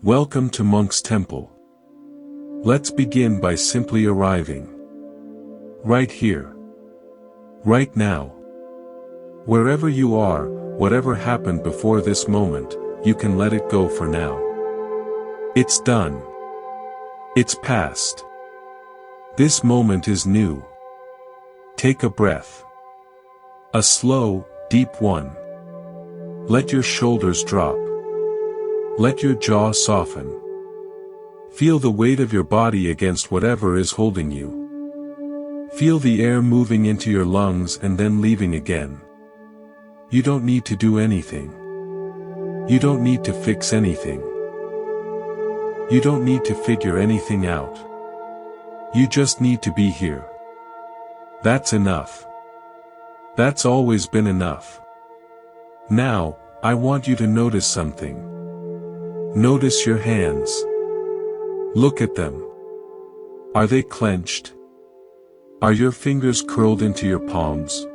Welcome to Monk's Temple. Let's begin by simply arriving. Right here. Right now. Wherever you are, whatever happened before this moment, you can let it go for now. It's done. It's past. This moment is new. Take a breath. A slow, deep one. Let your shoulders drop. Let your jaw soften. Feel the weight of your body against whatever is holding you. Feel the air moving into your lungs and then leaving again. You don't need to do anything. You don't need to fix anything. You don't need to figure anything out. You just need to be here. That's enough. That's always been enough. Now, I want you to notice something. Notice your hands. Look at them. Are they clenched? Are your fingers curled into your palms?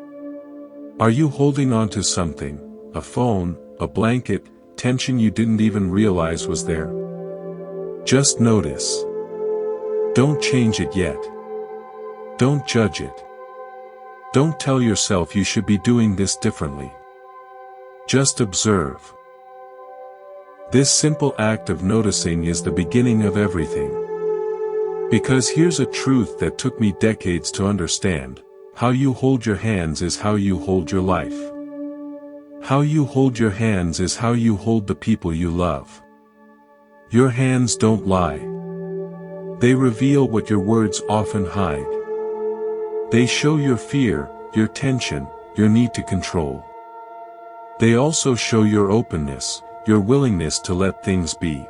Are you holding on to something, a phone, a blanket, tension you didn't even realize was there? Just notice. Don't change it yet. Don't judge it. Don't tell yourself you should be doing this differently. Just observe. This simple act of noticing is the beginning of everything. Because here's a truth that took me decades to understand: how you hold your hands is how you hold your life. How you hold your hands is how you hold the people you love. Your hands don't lie. They reveal what your words often hide. They show your fear, your tension, your need to control. They also show your openness, your willingness to let things be.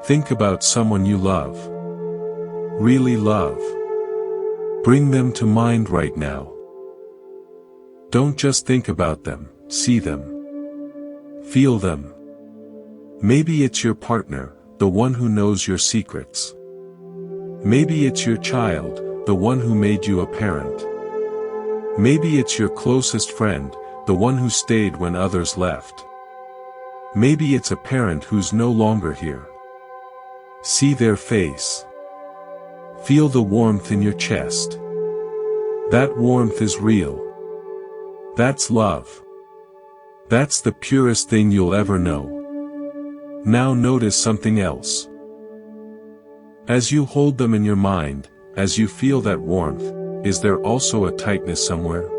Think about someone you love. Really love. Bring them to mind right now. Don't just think about them, see them. Feel them. Maybe it's your partner, the one who knows your secrets. Maybe it's your child, the one who made you a parent. Maybe it's your closest friend, the one who stayed when others left. Maybe it's a parent who's no longer here. See their face. Feel the warmth in your chest. That warmth is real. That's love. That's the purest thing you'll ever know. Now notice something else. As you hold them in your mind, as you feel that warmth, is there also a tightness somewhere?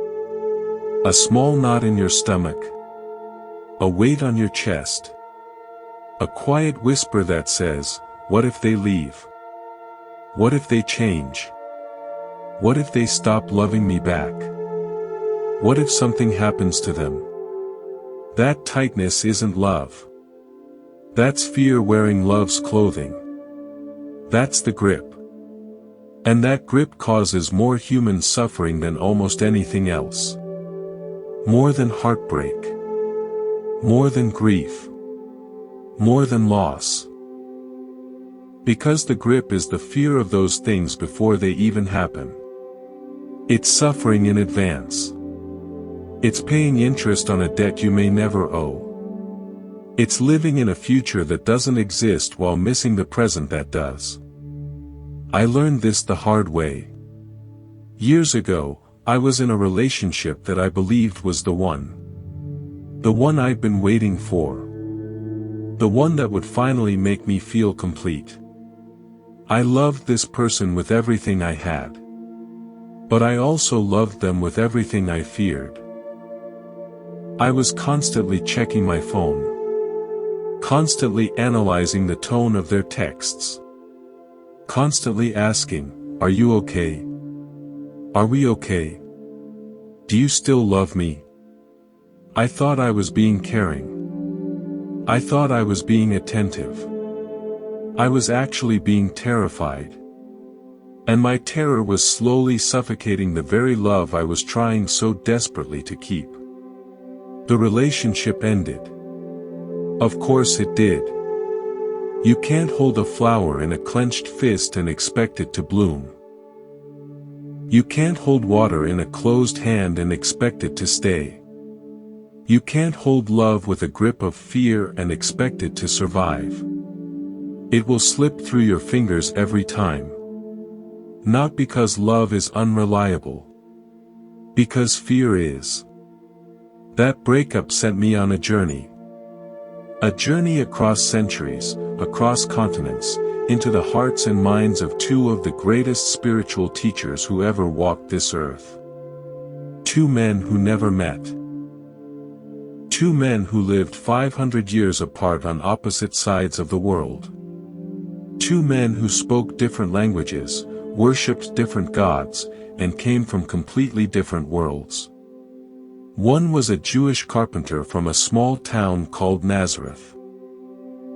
A small knot in your stomach? A weight on your chest? A quiet whisper that says, what if they leave? What if they change? What if they stop loving me back? What if something happens to them? That tightness isn't love. That's fear wearing love's clothing. That's the grip. And that grip causes more human suffering than almost anything else. More than heartbreak. More than grief. More than loss. Because the grip is the fear of those things before they even happen. It's suffering in advance. It's paying interest on a debt you may never owe. It's living in a future that doesn't exist while missing the present that does. I learned this the hard way. Years ago, I was in a relationship that I believed was the one. The one I'd been waiting for. The one that would finally make me feel complete. I loved this person with everything I had. But I also loved them with everything I feared. I was constantly checking my phone. Constantly analyzing the tone of their texts. Constantly asking, are you okay? Are we okay? Do you still love me? I thought I was being caring. I thought I was being attentive. I was actually being terrified. And my terror was slowly suffocating the very love I was trying so desperately to keep. The relationship ended. Of course it did. You can't hold a flower in a clenched fist and expect it to bloom. You can't hold water in a closed hand and expect it to stay. You can't hold love with a grip of fear and expect it to survive. It will slip through your fingers every time. Not because love is unreliable. Because fear is. That breakup sent me on a journey. A journey across centuries, across continents, into the hearts and minds of two of the greatest spiritual teachers who ever walked this earth. Two men who never met. Two men who lived 500 years apart on opposite sides of the world. Two men who spoke different languages, worshipped different gods, and came from completely different worlds. One was a Jewish carpenter from a small town called Nazareth.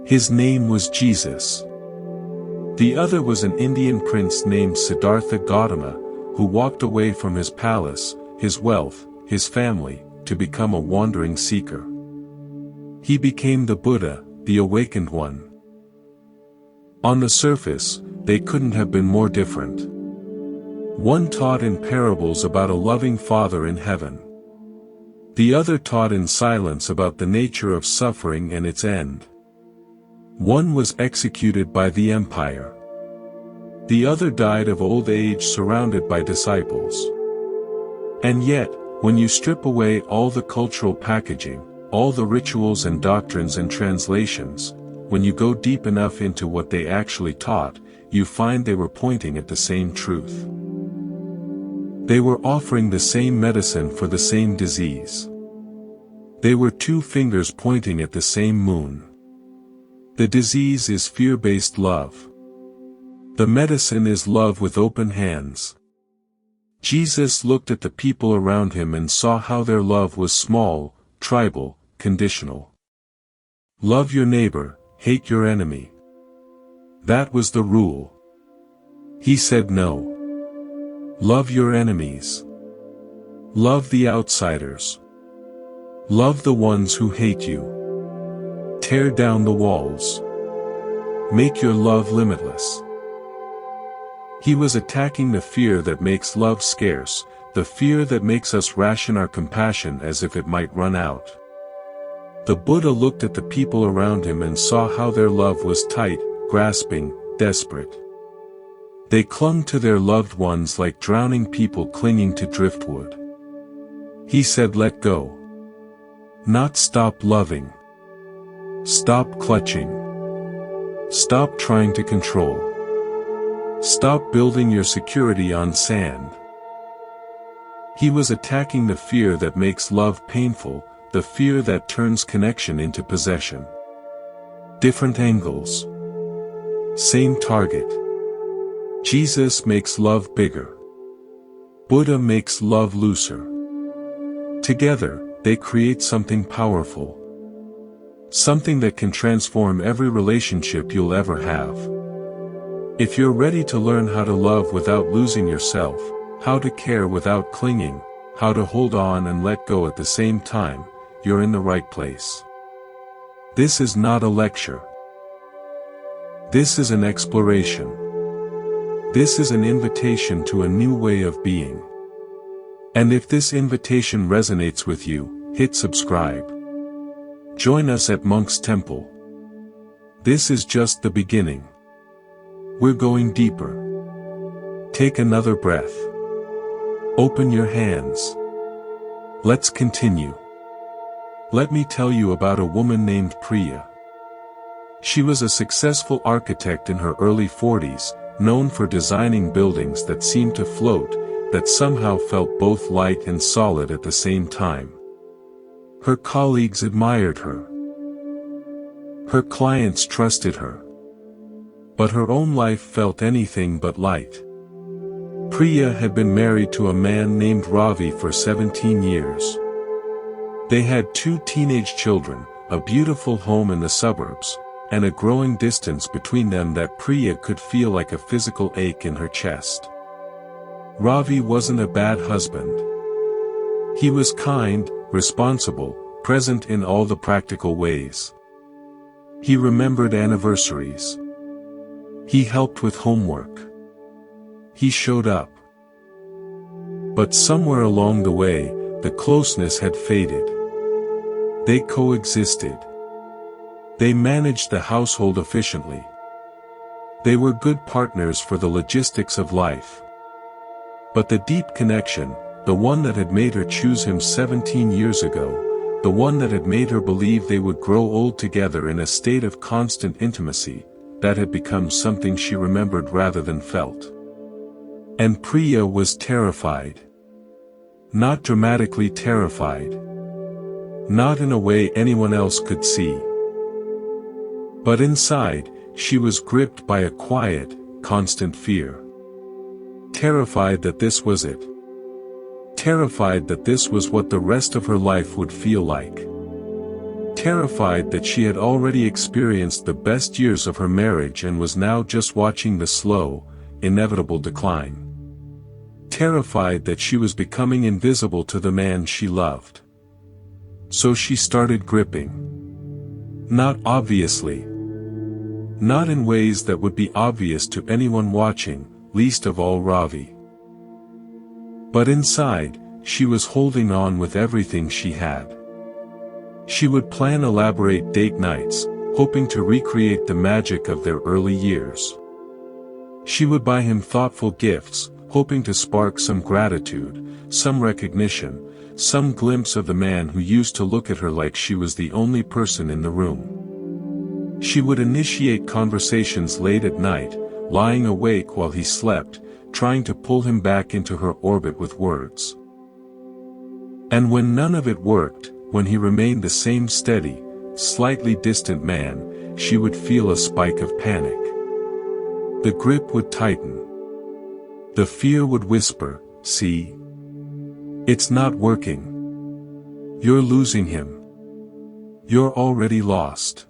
His name was Jesus. The other was an Indian prince named Siddhartha Gautama, who walked away from his palace, his wealth, his family, to become a wandering seeker. He became the Buddha, the awakened one. On the surface, they couldn't have been more different. One taught in parables about a loving Father in heaven. The other taught in silence about the nature of suffering and its end. One was executed by the empire. The other died of old age surrounded by disciples. And yet, when you strip away all the cultural packaging, all the rituals and doctrines and translations, when you go deep enough into what they actually taught, you find they were pointing at the same truth. They were offering the same medicine for the same disease. They were two fingers pointing at the same moon. The disease is fear-based love. The medicine is love with open hands. Jesus looked at the people around him and saw how their love was small, tribal, conditional. Love your neighbor, hate your enemy. That was the rule. He said no. Love your enemies. Love the outsiders. Love the ones who hate you. Tear down the walls. Make your love limitless. He was attacking the fear that makes love scarce, the fear that makes us ration our compassion as if it might run out. The Buddha looked at the people around him and saw how their love was tight, grasping, desperate. They clung to their loved ones like drowning people clinging to driftwood. He said, let go. Not stop loving. Stop clutching. Stop trying to control. Stop building your security on sand. He was attacking the fear that makes love painful, the fear that turns connection into possession. Different angles. Same target. Jesus makes love bigger. Buddha makes love looser. Together, they create something powerful. Something that can transform every relationship you'll ever have. If you're ready to learn how to love without losing yourself, how to care without clinging, how to hold on and let go at the same time, you're in the right place. This is not a lecture. This is an exploration. This is an invitation to a new way of being. And if this invitation resonates with you, hit subscribe. Join us at Monk's Temple. This is just the beginning. We're going deeper. Take another breath. Open your hands. Let's continue. Let me tell you about a woman named Priya. She was a successful architect in her early 40s, known for designing buildings that seemed to float, that somehow felt both light and solid at the same time. Her colleagues admired her. Her clients trusted her. But her own life felt anything but light. Priya had been married to a man named Ravi for 17 years. They had 2 teenage children, a beautiful home in the suburbs, and a growing distance between them that Priya could feel like a physical ache in her chest. Ravi wasn't a bad husband. He was kind, responsible, present in all the practical ways. He remembered anniversaries. He helped with homework. He showed up. But somewhere along the way, the closeness had faded. They coexisted. They managed the household efficiently. They were good partners for the logistics of life. But the deep connection, the one that had made her choose him 17 years ago, the one that had made her believe they would grow old together in a state of constant intimacy, that had become something she remembered rather than felt. And Priya was terrified. Not dramatically terrified. Not in a way anyone else could see. But inside, she was gripped by a quiet, constant fear. Terrified that this was it. Terrified that this was what the rest of her life would feel like. Terrified that she had already experienced the best years of her marriage and was now just watching the slow, inevitable decline. Terrified that she was becoming invisible to the man she loved. So she started gripping. Not obviously. Not in ways that would be obvious to anyone watching, least of all Ravi. But inside, she was holding on with everything she had. She would plan elaborate date nights, hoping to recreate the magic of their early years. She would buy him thoughtful gifts, hoping to spark some gratitude, some recognition, some glimpse of the man who used to look at her like she was the only person in the room. She would initiate conversations late at night, lying awake while he slept, trying to pull him back into her orbit with words. And when none of it worked, when he remained the same steady, slightly distant man, she would feel a spike of panic. The grip would tighten. The fear would whisper, "See? It's not working. You're losing him. You're already lost."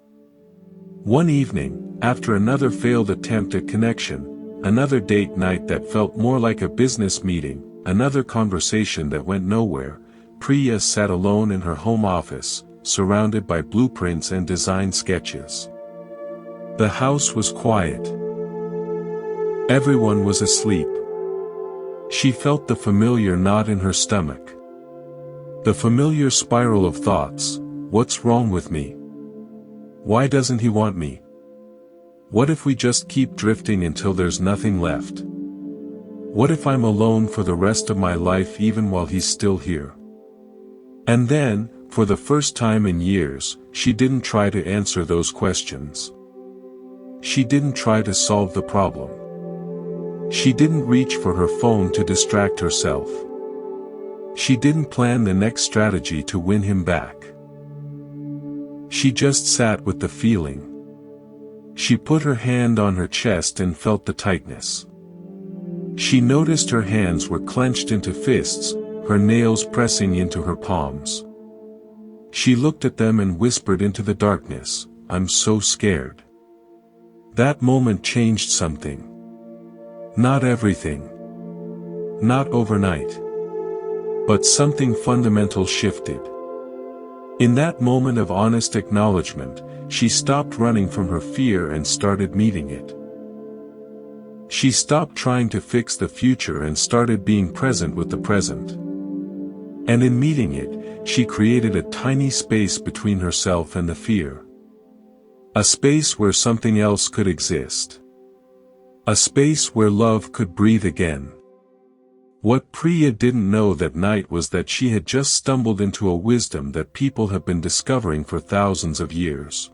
One evening, after another failed attempt at connection, another date night that felt more like a business meeting, another conversation that went nowhere, Priya sat alone in her home office, surrounded by blueprints and design sketches. The house was quiet. Everyone was asleep. She felt the familiar knot in her stomach. The familiar spiral of thoughts: what's wrong with me? Why doesn't he want me? What if we just keep drifting until there's nothing left? What if I'm alone for the rest of my life even while he's still here? And then, for the first time in years, she didn't try to answer those questions. She didn't try to solve the problem. She didn't reach for her phone to distract herself. She didn't plan the next strategy to win him back. She just sat with the feeling. She put her hand on her chest and felt the tightness. She noticed her hands were clenched into fists, her nails pressing into her palms. She looked at them and whispered into the darkness, "I'm so scared." That moment changed something. Not everything. Not overnight. But something fundamental shifted. In that moment of honest acknowledgement, she stopped running from her fear and started meeting it. She stopped trying to fix the future and started being present with the present. And in meeting it, she created a tiny space between herself and the fear. A space where something else could exist. A space where love could breathe again. What Priya didn't know that night was that she had just stumbled into a wisdom that people have been discovering for thousands of years.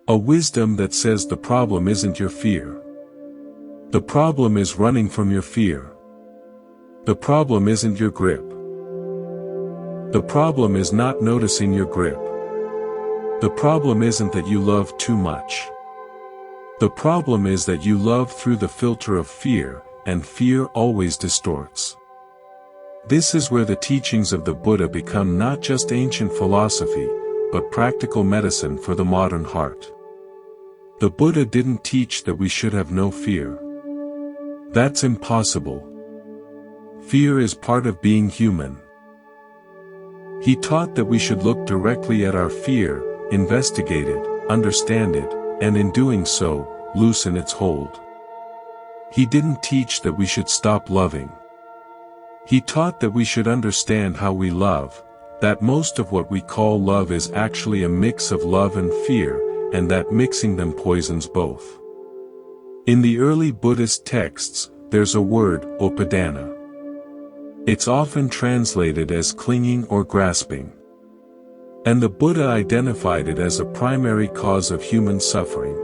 A wisdom that says the problem isn't your fear. The problem is running from your fear. The problem isn't your grip. The problem is not noticing your grip. The problem isn't that you love too much. The problem is that you love through the filter of fear, and fear always distorts. This is where the teachings of the Buddha become not just ancient philosophy, but practical medicine for the modern heart. The Buddha didn't teach that we should have no fear. That's impossible. Fear is part of being human. He taught that we should look directly at our fear, investigate it, understand it, and in doing so, loosen its hold. He didn't teach that we should stop loving. He taught that we should understand how we love, that most of what we call love is actually a mix of love and fear, and that mixing them poisons both. In the early Buddhist texts, there's a word, upadana. It's often translated as clinging or grasping. And the Buddha identified it as a primary cause of human suffering.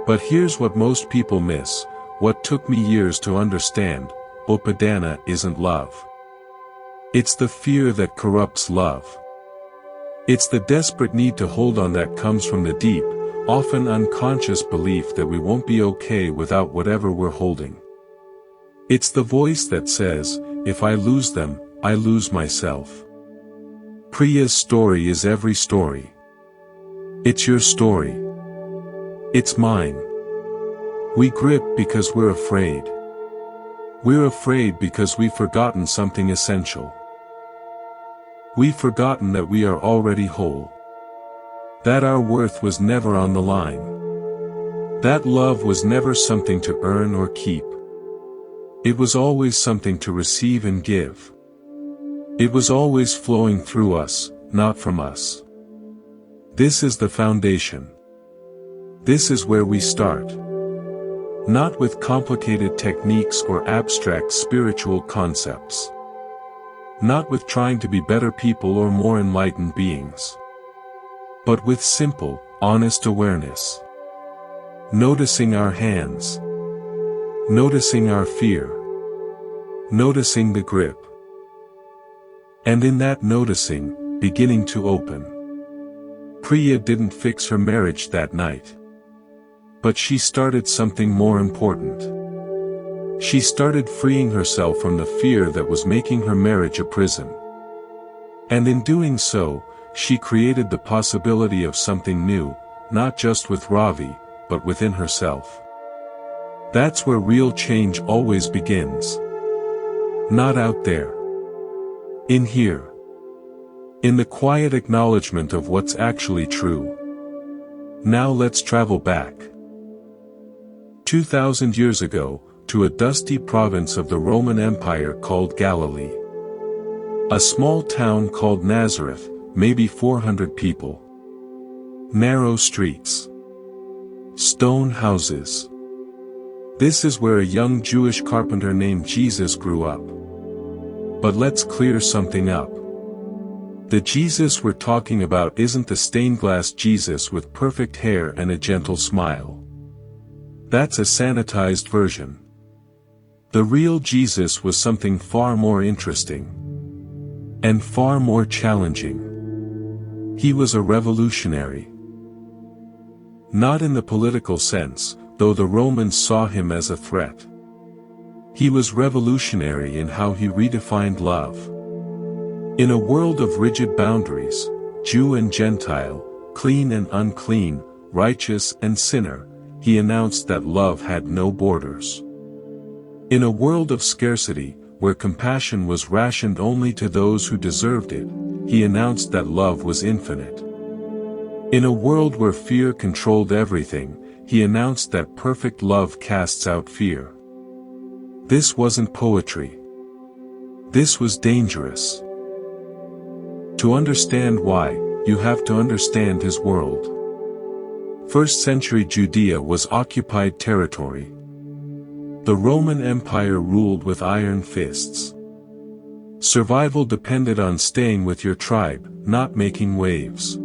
But here's what most people miss, what took me years to understand: upadana isn't love. It's the fear that corrupts love. It's the desperate need to hold on that comes from the deep, often unconscious belief that we won't be okay without whatever we're holding. It's the voice that says, if I lose them, I lose myself. Priya's story is every story. It's your story. It's mine. We grip because we're afraid. We're afraid because we've forgotten something essential. We've forgotten that we are already whole. That our worth was never on the line. That love was never something to earn or keep. It was always something to receive and give. It was always flowing through us, not from us. This is the foundation. This is where we start. Not with complicated techniques or abstract spiritual concepts. Not with trying to be better people or more enlightened beings. But with simple, honest awareness. Noticing our hands. Noticing our fear. Noticing the grip. And in that noticing, beginning to open. Priya didn't fix her marriage that night. But she started something more important. She started freeing herself from the fear that was making her marriage a prison. And in doing so, she created the possibility of something new, not just with Ravi, but within herself. That's where real change always begins. Not out there. In here. In the quiet acknowledgement of what's actually true. Now let's travel back. 2,000 years ago, to a dusty province of the Roman Empire called Galilee. A small town called Nazareth, maybe 400 people. Narrow streets. Stone houses. This is where a young Jewish carpenter named Jesus grew up. But let's clear something up. The Jesus we're talking about isn't the stained glass Jesus with perfect hair and a gentle smile. That's a sanitized version. The real Jesus was something far more interesting. And far more challenging. He was a revolutionary. Not in the political sense, though the Romans saw him as a threat. He was revolutionary in how he redefined love. In a world of rigid boundaries, Jew and Gentile, clean and unclean, righteous and sinner, he announced that love had no borders. In a world of scarcity, where compassion was rationed only to those who deserved it, he announced that love was infinite. In a world where fear controlled everything, he announced that perfect love casts out fear. This wasn't poetry. This was dangerous. To understand why, you have to understand his world. First-century Judea was occupied territory. The Roman Empire ruled with iron fists. Survival depended on staying with your tribe, not making waves.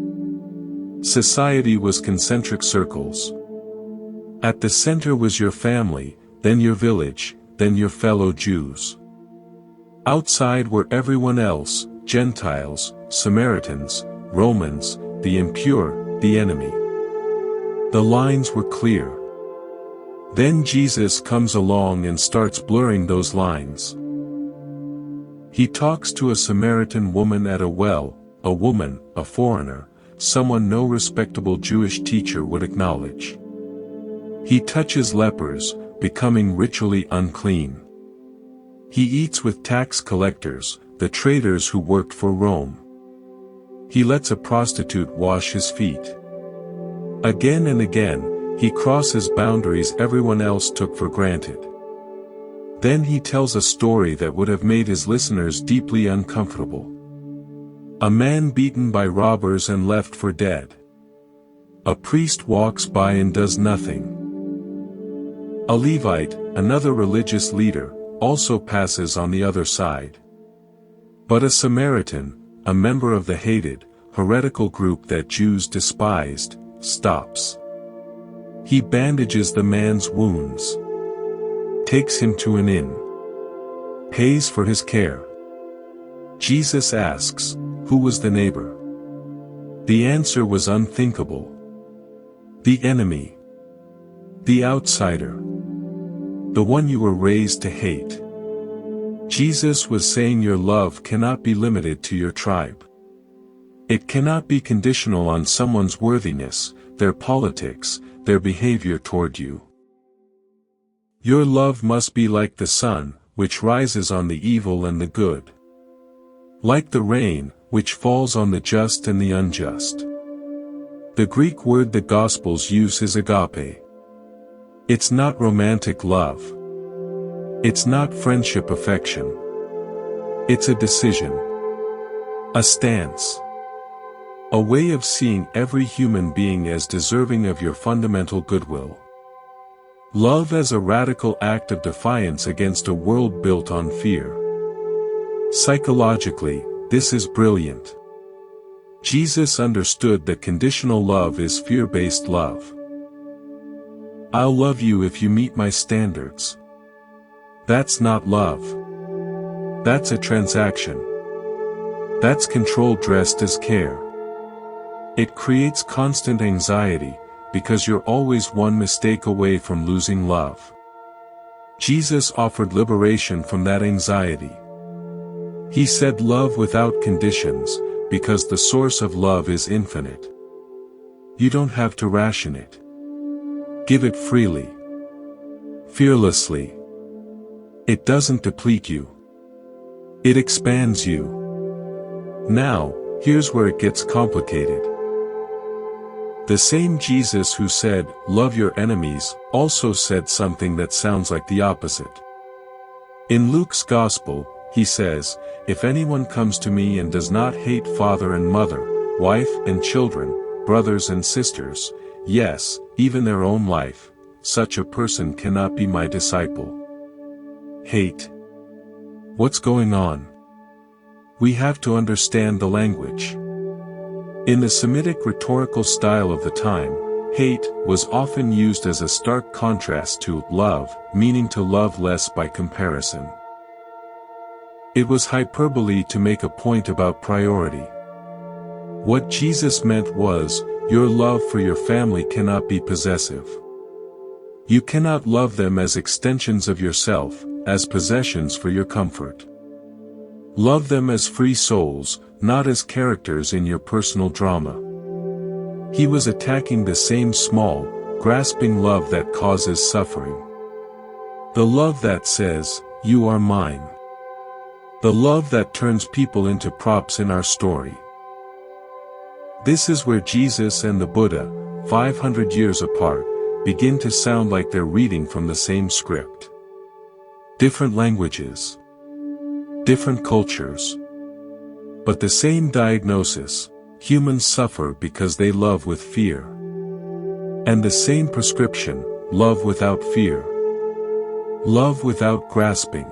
Society was concentric circles. At the center was your family, then your village, then your fellow Jews. Outside were everyone else, Gentiles, Samaritans, Romans, the impure, the enemy. The lines were clear. Then Jesus comes along and starts blurring those lines. He talks to a Samaritan woman at a well, a woman, a foreigner, someone no respectable Jewish teacher would acknowledge. He touches lepers, becoming ritually unclean. He eats with tax collectors, the traders who worked for Rome. He lets a prostitute wash his feet. Again and again, he crosses boundaries everyone else took for granted. Then he tells a story that would have made his listeners deeply uncomfortable. A man beaten by robbers and left for dead. A priest walks by and does nothing. A Levite, another religious leader, also passes on the other side. But a Samaritan, a member of the hated, heretical group that Jews despised, stops. He bandages the man's wounds, takes him to an inn, pays for his care. Jesus asks, who was the neighbor? The answer was unthinkable. The enemy. The outsider. The one you were raised to hate. Jesus was saying your love cannot be limited to your tribe. It cannot be conditional on someone's worthiness, their politics, their behavior toward you. Your love must be like the sun, which rises on the evil and the good. Like the rain, which falls on the just and the unjust. The Greek word the Gospels use is agape. It's not romantic love. It's not friendship affection. It's a decision. A stance. A way of seeing every human being as deserving of your fundamental goodwill. Love as a radical act of defiance against a world built on fear. Psychologically, this is brilliant. Jesus understood that conditional love is fear-based love. I'll love you if you meet my standards. That's not love. That's a transaction. That's control dressed as care. It creates constant anxiety, because you're always one mistake away from losing love. Jesus offered liberation from that anxiety. He said love without conditions, because the source of love is infinite. You don't have to ration it. Give it freely. Fearlessly. It doesn't deplete you. It expands you. Now, here's where it gets complicated. The same Jesus who said, love your enemies, also said something that sounds like the opposite. In Luke's Gospel, he says, if anyone comes to me and does not hate father and mother, wife and children, brothers and sisters, yes, even their own life, such a person cannot be my disciple. Hate. What's going on? We have to understand the language. In the Semitic rhetorical style of the time, hate was often used as a stark contrast to love, meaning to love less by comparison. It was hyperbole to make a point about priority. What Jesus meant was, your love for your family cannot be possessive. You cannot love them as extensions of yourself, as possessions for your comfort. Love them as free souls, not as characters in your personal drama. He was attacking the same small, grasping love that causes suffering. The love that says, you are mine. The love that turns people into props in our story. This is where Jesus and the Buddha, 500 years apart, begin to sound like they're reading from the same script. Different languages. Different cultures. But the same diagnosis: humans suffer because they love with fear. And the same prescription: love without fear. Love without grasping.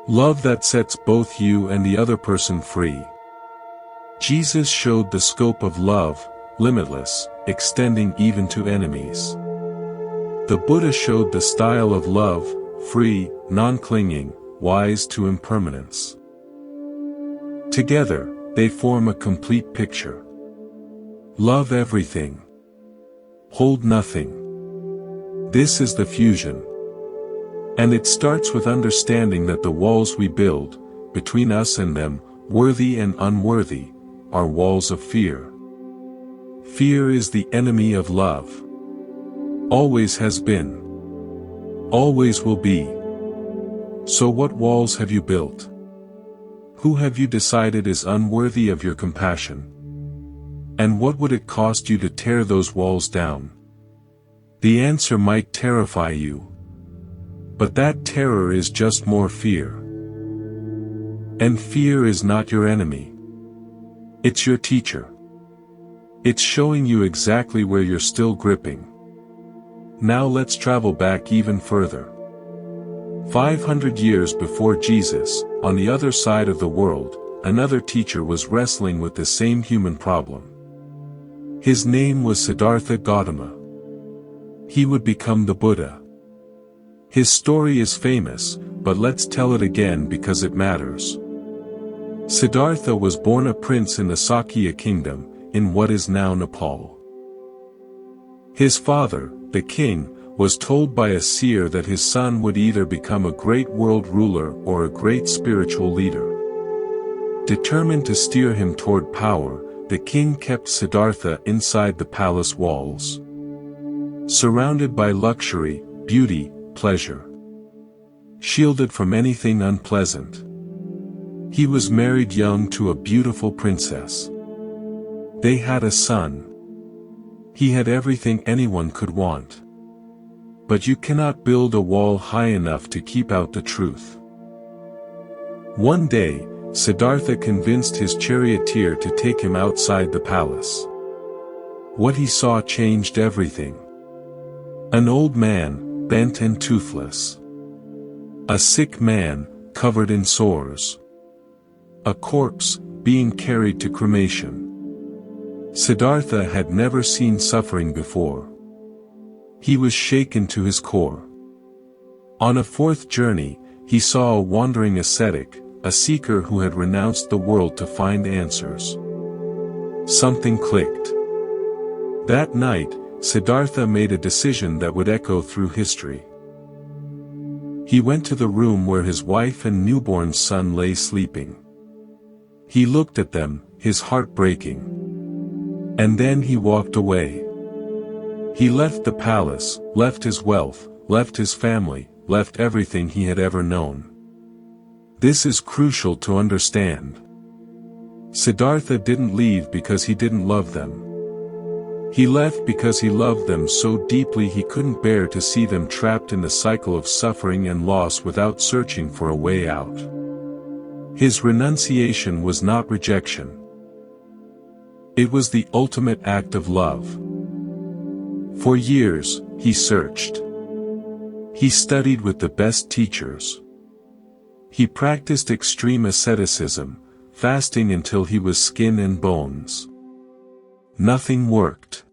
Love that sets both you and the other person free. Jesus showed the scope of love, limitless, extending even to enemies. The Buddha showed the style of love, free, non-clinging, wise to impermanence. Together, they form a complete picture. Love everything. Hold nothing. This is the fusion. And it starts with understanding that the walls we build, between us and them, worthy and unworthy, are walls of fear. Fear is the enemy of love. Always has been. Always will be. So what walls have you built? Who have you decided is unworthy of your compassion? And what would it cost you to tear those walls down? The answer might terrify you. But that terror is just more fear. And fear is not your enemy. It's your teacher. It's showing you exactly where you're still gripping. Now let's travel back even further. 500 years before Jesus, on the other side of the world, another teacher was wrestling with the same human problem. His name was Siddhartha Gautama. He would become the Buddha. His story is famous, but let's tell it again because it matters. Siddhartha was born a prince in the Sakya kingdom, in what is now Nepal. His father, the king, was told by a seer that his son would either become a great world ruler or a great spiritual leader. Determined to steer him toward power, the king kept Siddhartha inside the palace walls. Surrounded by luxury, beauty, pleasure. Shielded from anything unpleasant. He was married young to a beautiful princess. They had a son. He had everything anyone could want. But you cannot build a wall high enough to keep out the truth. One day, Siddhartha convinced his charioteer to take him outside the palace. What he saw changed everything. An old man, bent and toothless. A sick man, covered in sores. A corpse, being carried to cremation. Siddhartha had never seen suffering before. He was shaken to his core. On a fourth journey, he saw a wandering ascetic, a seeker who had renounced the world to find answers. Something clicked. That night, Siddhartha made a decision that would echo through history. He went to the room where his wife and newborn son lay sleeping. He looked at them, his heart breaking. And then he walked away. He left the palace, left his wealth, left his family, left everything he had ever known. This is crucial to understand. Siddhartha didn't leave because he didn't love them. He left because he loved them so deeply he couldn't bear to see them trapped in the cycle of suffering and loss without searching for a way out. His renunciation was not rejection. It was the ultimate act of love. For years, he searched. He studied with the best teachers. He practiced extreme asceticism, fasting until he was skin and bones. Nothing worked.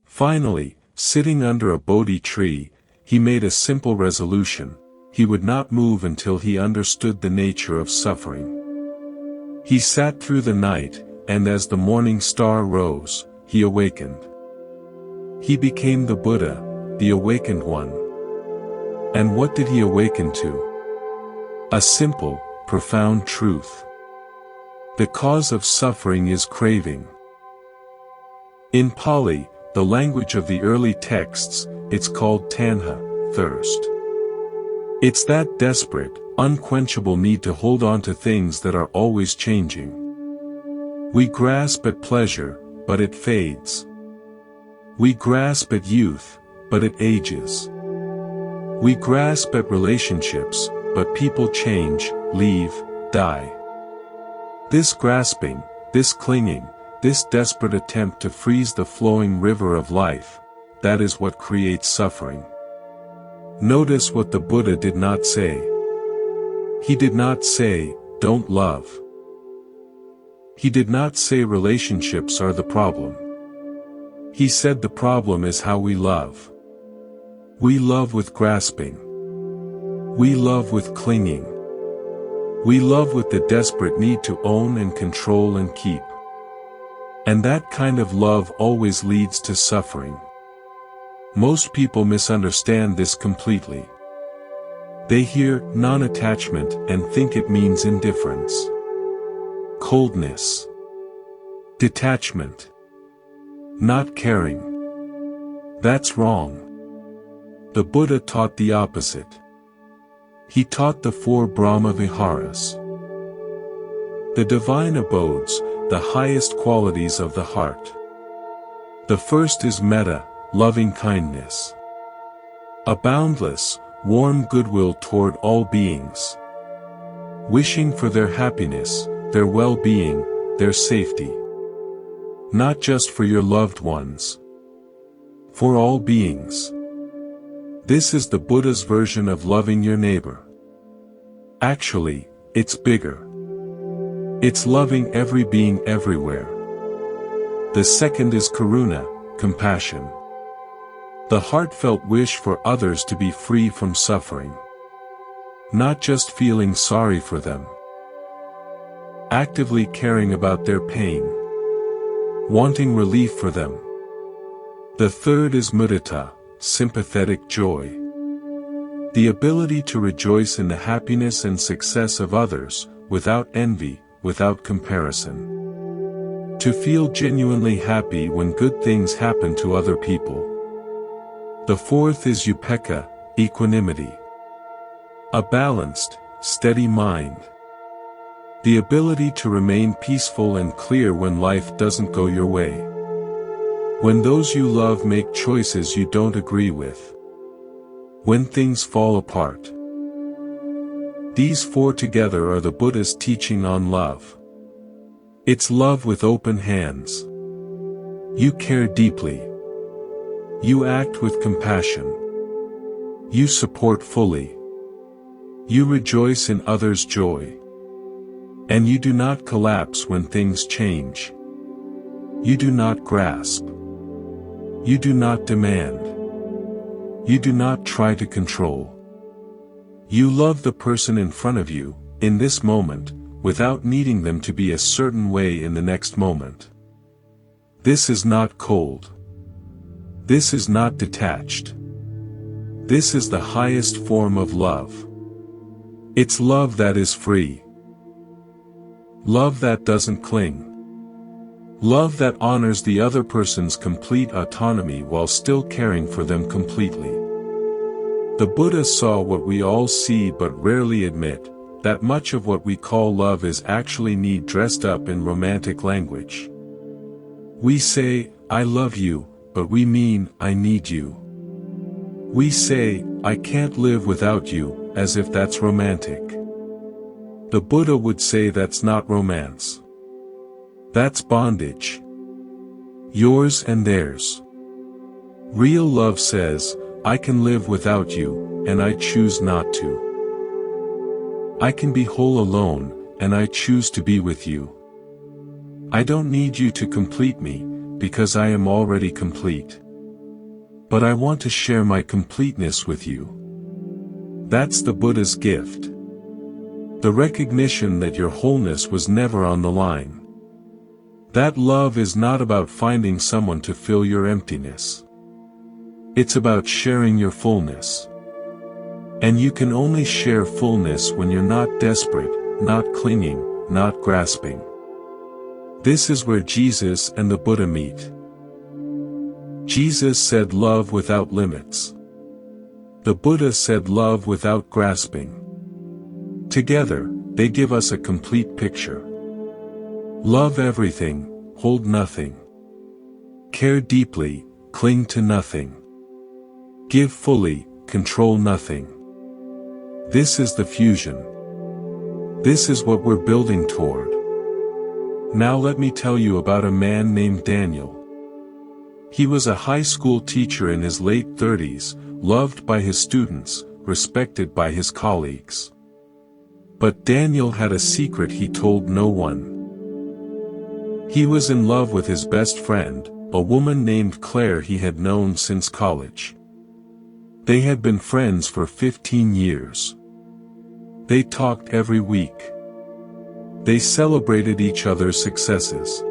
Finally, sitting under a Bodhi tree, he made a simple resolution: he would not move until he understood the nature of suffering. He sat through the night, and as the morning star rose, he awakened. He became the Buddha, the awakened one. And what did he awaken to? A simple, profound truth. The cause of suffering is craving. In Pali, the language of the early texts, it's called tanha, thirst. It's that desperate, unquenchable need to hold on to things that are always changing. We grasp at pleasure, but it fades. We grasp at youth, but it ages. We grasp at relationships, but people change, leave, die. This grasping, this clinging, this desperate attempt to freeze the flowing river of life, that is what creates suffering. Notice what the Buddha did not say. He did not say, "Don't love." He did not say relationships are the problem. He said the problem is how we love. We love with grasping. We love with clinging. We love with the desperate need to own and control and keep. And that kind of love always leads to suffering. Most people misunderstand this completely. They hear non-attachment and think it means indifference, coldness, detachment, not caring. That's wrong. The Buddha taught the opposite. He taught the 4 Brahma Viharas. The divine abodes, the highest qualities of the heart. The first is metta, loving kindness. A boundless, warm goodwill toward all beings. Wishing for their happiness, their well-being, their safety. Not just for your loved ones. For all beings. This is the Buddha's version of loving your neighbor. Actually, it's bigger. It's loving every being everywhere. The second is karuna, compassion. The heartfelt wish for others to be free from suffering. Not just feeling sorry for them. Actively caring about their pain. Wanting relief for them. The third is mudita, sympathetic joy. The ability to rejoice in the happiness and success of others, without envy, without comparison. To feel genuinely happy when good things happen to other people. The fourth is upekkha, equanimity. A balanced, steady mind. The ability to remain peaceful and clear when life doesn't go your way. When those you love make choices you don't agree with. When things fall apart. These four together are the Buddha's teaching on love. It's love with open hands. You care deeply. You act with compassion. You support fully. You rejoice in others' joy. And you do not collapse when things change. You do not grasp. You do not demand. You do not try to control. You love the person in front of you, in this moment, without needing them to be a certain way in the next moment. This is not cold. This is not detached. This is the highest form of love. It's love that is free. Love that doesn't cling. Love that honors the other person's complete autonomy while still caring for them completely. The Buddha saw what we all see but rarely admit, that much of what we call love is actually need dressed up in romantic language. We say, I love you, but we mean, I need you. We say, I can't live without you, as if that's romantic. The Buddha would say that's not romance. That's bondage. Yours and theirs. Real love says, I can live without you, and I choose not to. I can be whole alone, and I choose to be with you. I don't need you to complete me, because I am already complete. But I want to share my completeness with you. That's the Buddha's gift. The recognition that your wholeness was never on the line. That love is not about finding someone to fill your emptiness. It's about sharing your fullness. And you can only share fullness when you're not desperate, not clinging, not grasping. This is where Jesus and the Buddha meet. Jesus said love without limits. The Buddha said love without grasping. Together, they give us a complete picture. Love everything, hold nothing. Care deeply, cling to nothing. Give fully, control nothing. This is the fusion. This is what we're building toward. Now let me tell you about a man named Daniel. He was a high school teacher in his late 30s, loved by his students, respected by his colleagues. But Daniel had a secret he told no one. He was in love with his best friend, a woman named Claire he had known since college. They had been friends for 15 years. They talked every week. They celebrated each other's successes.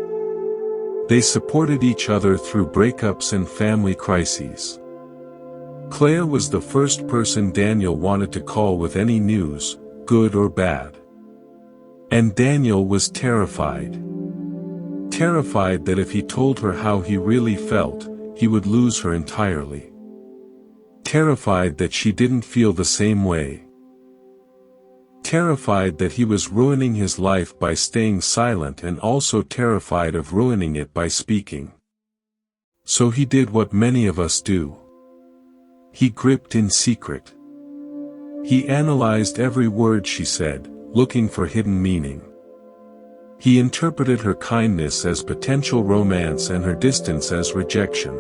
They supported each other through breakups and family crises. Claire was the first person Daniel wanted to call with any news, good or bad. And Daniel was terrified. Terrified that if he told her how he really felt, he would lose her entirely. Terrified that she didn't feel the same way. Terrified that he was ruining his life by staying silent, and also terrified of ruining it by speaking. So he did what many of us do. He gripped in secret. He analyzed every word she said, looking for hidden meaning. He interpreted her kindness as potential romance and her distance as rejection.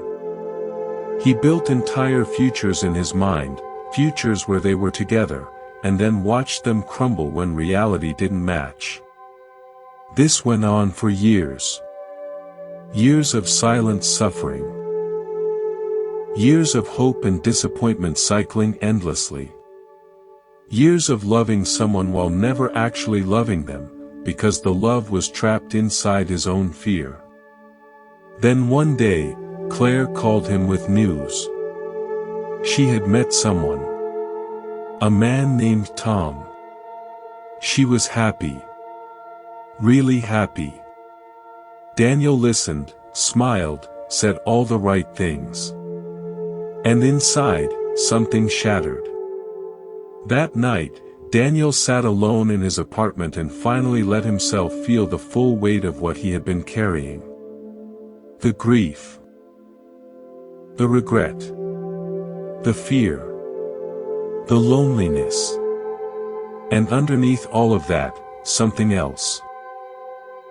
He built entire futures in his mind, futures where they were together, and then watched them crumble when reality didn't match. This went on for years. Years of silent suffering. Years of hope and disappointment cycling endlessly. Years of loving someone while never actually loving them, because the love was trapped inside his own fear. Then one day, Claire called him with news. She had met someone. A man named Tom. She was happy. Really happy. Daniel listened, smiled, said all the right things. And inside, something shattered. That night, Daniel sat alone in his apartment and finally let himself feel the full weight of what he had been carrying. The grief. The regret. The fear. The loneliness. And underneath all of that, something else.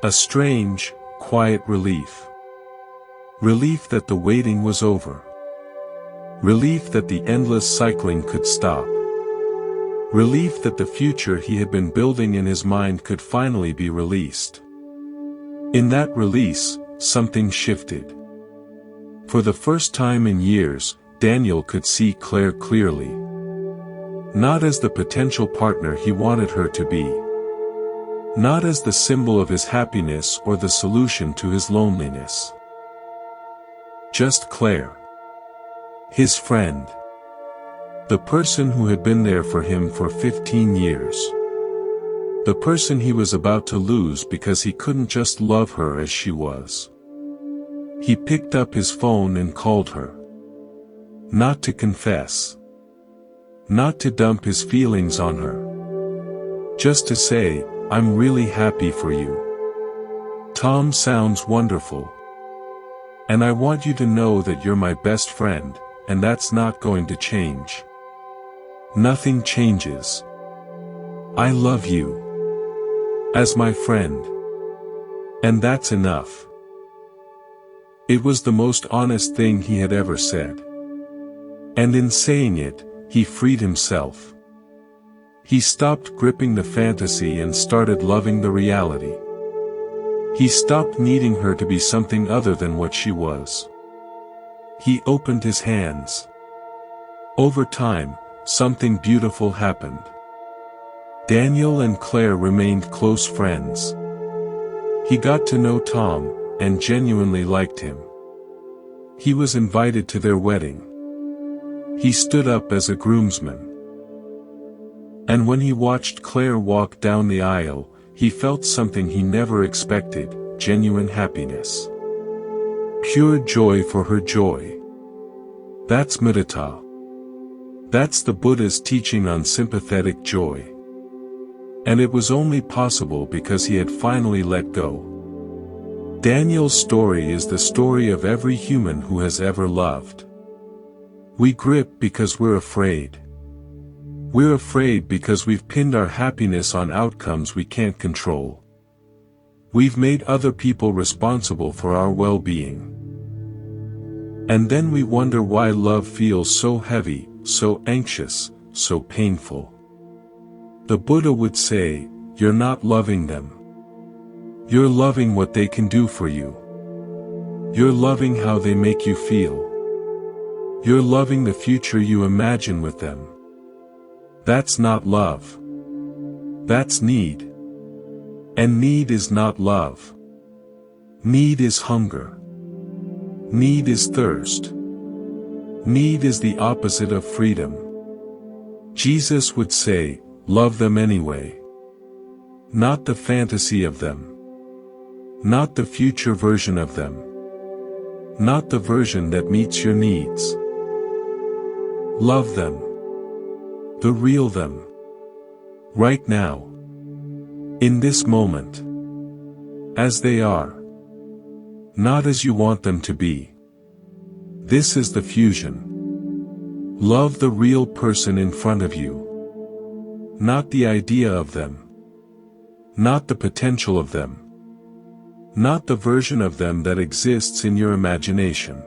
A strange, quiet relief. Relief that the waiting was over. Relief that the endless cycling could stop. Relief that the future he had been building in his mind could finally be released. In that release, something shifted. For the first time in years, Daniel could see Claire clearly. Not as the potential partner he wanted her to be. Not as the symbol of his happiness or the solution to his loneliness. Just Claire. His friend. The person who had been there for him for 15 years. The person he was about to lose because he couldn't just love her as she was. He picked up his phone and called her. Not to confess. Not to dump his feelings on her. Just to say, "I'm really happy for you. Tom sounds wonderful. And I want you to know that you're my best friend, and that's not going to change. Nothing changes. I love you. As my friend. And that's enough." It was the most honest thing he had ever said. And in saying it, he freed himself. He stopped gripping the fantasy and started loving the reality. He stopped needing her to be something other than what she was. He opened his hands. Over time, something beautiful happened. Daniel and Claire remained close friends. He got to know Tom, and genuinely liked him. He was invited to their wedding. He stood up as a groomsman. And when he watched Claire walk down the aisle, he felt something he never expected, genuine happiness. Pure joy for her joy. That's mudita. That's the Buddha's teaching on sympathetic joy. And it was only possible because he had finally let go. Daniel's story is the story of every human who has ever loved. We grip because we're afraid. We're afraid because we've pinned our happiness on outcomes we can't control. We've made other people responsible for our well-being. And then we wonder why love feels so heavy, so anxious, so painful. The Buddha would say, "You're not loving them. You're loving what they can do for you. You're loving how they make you feel. You're loving the future you imagine with them. That's not love. That's need. And need is not love. Need is hunger. Need is thirst. Need is the opposite of freedom." Jesus would say, "Love them anyway. Not the fantasy of them. Not the future version of them. Not the version that meets your needs. Love them. The real them. Right now. In this moment. As they are. Not as you want them to be. This is the fusion. Love the real person in front of you. Not the idea of them. Not the potential of them. Not the version of them that exists in your imagination.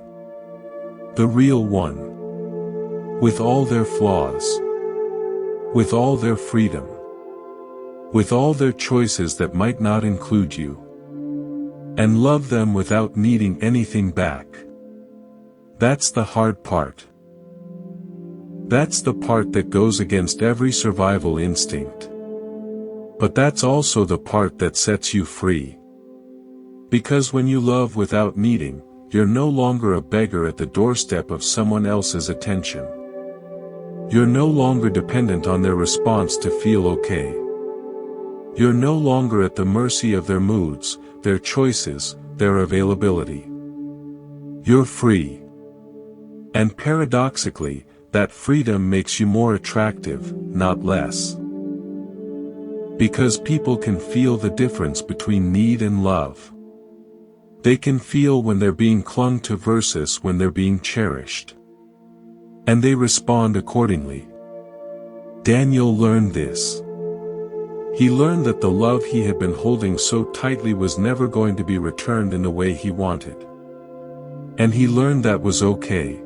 The real one. With all their flaws. With all their freedom. With all their choices that might not include you. And love them without needing anything back. That's the hard part. That's the part that goes against every survival instinct. But that's also the part that sets you free. Because when you love without needing, you're no longer a beggar at the doorstep of someone else's attention. You're no longer dependent on their response to feel okay. You're no longer at the mercy of their moods, their choices, their availability. You're free. And paradoxically, that freedom makes you more attractive, not less. Because people can feel the difference between need and love. They can feel when they're being clung to versus when they're being cherished. And they respond accordingly. Daniel learned this. He learned that the love he had been holding so tightly was never going to be returned in the way he wanted. And he learned that was okay.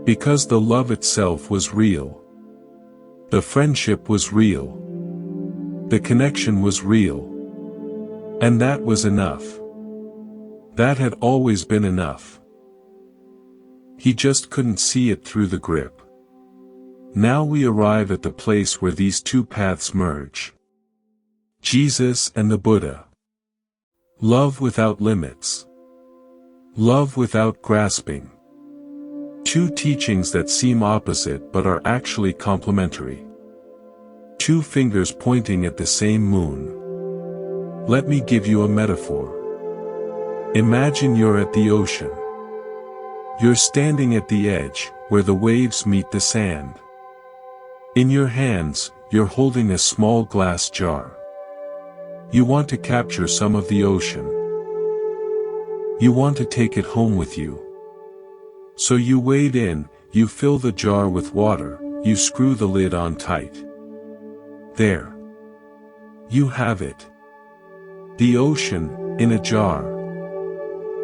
Because the love itself was real. The friendship was real. The connection was real. And that was enough. That had always been enough. He just couldn't see it through the grip. Now we arrive at the place where these two paths merge. Jesus and the Buddha. Love without limits. Love without grasping. Two teachings that seem opposite but are actually complementary. Two fingers pointing at the same moon. Let me give you a metaphor. Imagine you're at the ocean. You're standing at the edge, where the waves meet the sand. In your hands, you're holding a small glass jar. You want to capture some of the ocean. You want to take it home with you. So you wade in, you fill the jar with water, you screw the lid on tight. There. You have it. The ocean, in a jar.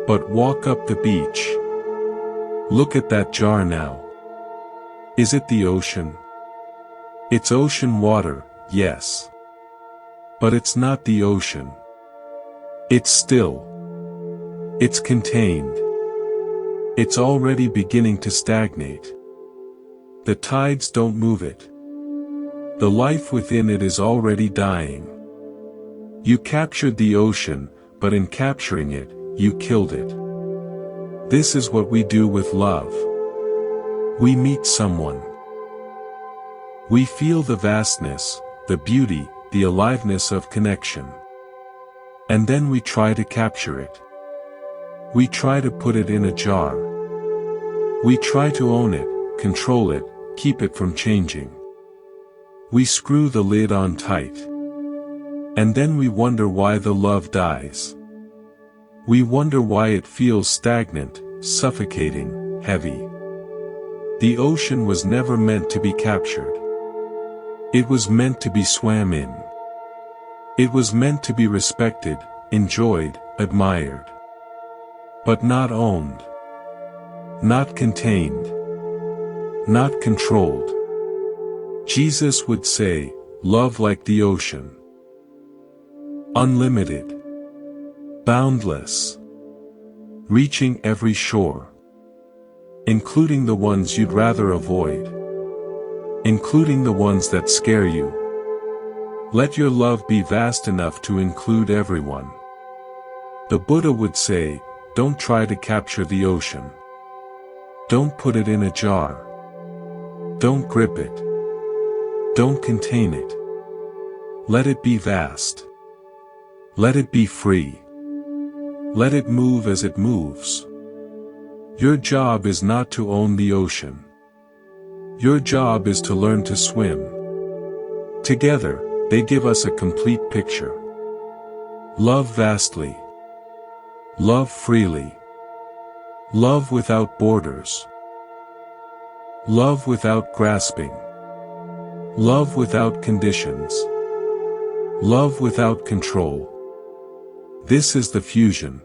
But walk up the beach. Look at that jar now. Is it the ocean? It's ocean water, yes. But it's not the ocean. It's still. It's contained. It's already beginning to stagnate. The tides don't move it. The life within it is already dying. You captured the ocean, but in capturing it, you killed it. This is what we do with love. We meet someone. We feel the vastness, the beauty, the aliveness of connection. And then we try to capture it. We try to put it in a jar. We try to own it, control it, keep it from changing. We screw the lid on tight. And then we wonder why the love dies. We wonder why it feels stagnant, suffocating, heavy. The ocean was never meant to be captured. It was meant to be swam in. It was meant to be respected, enjoyed, admired. But not owned. Not contained. Not controlled. Jesus would say, love like the ocean. Unlimited. Boundless. Reaching every shore. Including the ones you'd rather avoid. Including the ones that scare you. Let your love be vast enough to include everyone. The Buddha would say, don't try to capture the ocean. Don't put it in a jar. Don't grip it. Don't contain it. Let it be vast. Let it be free. Let it move as it moves. Your job is not to own the ocean. Your job is to learn to swim. Together, they give us a complete picture. Love vastly. Love freely. Love without borders. Love without grasping. Love without conditions. Love without control. This is the fusion.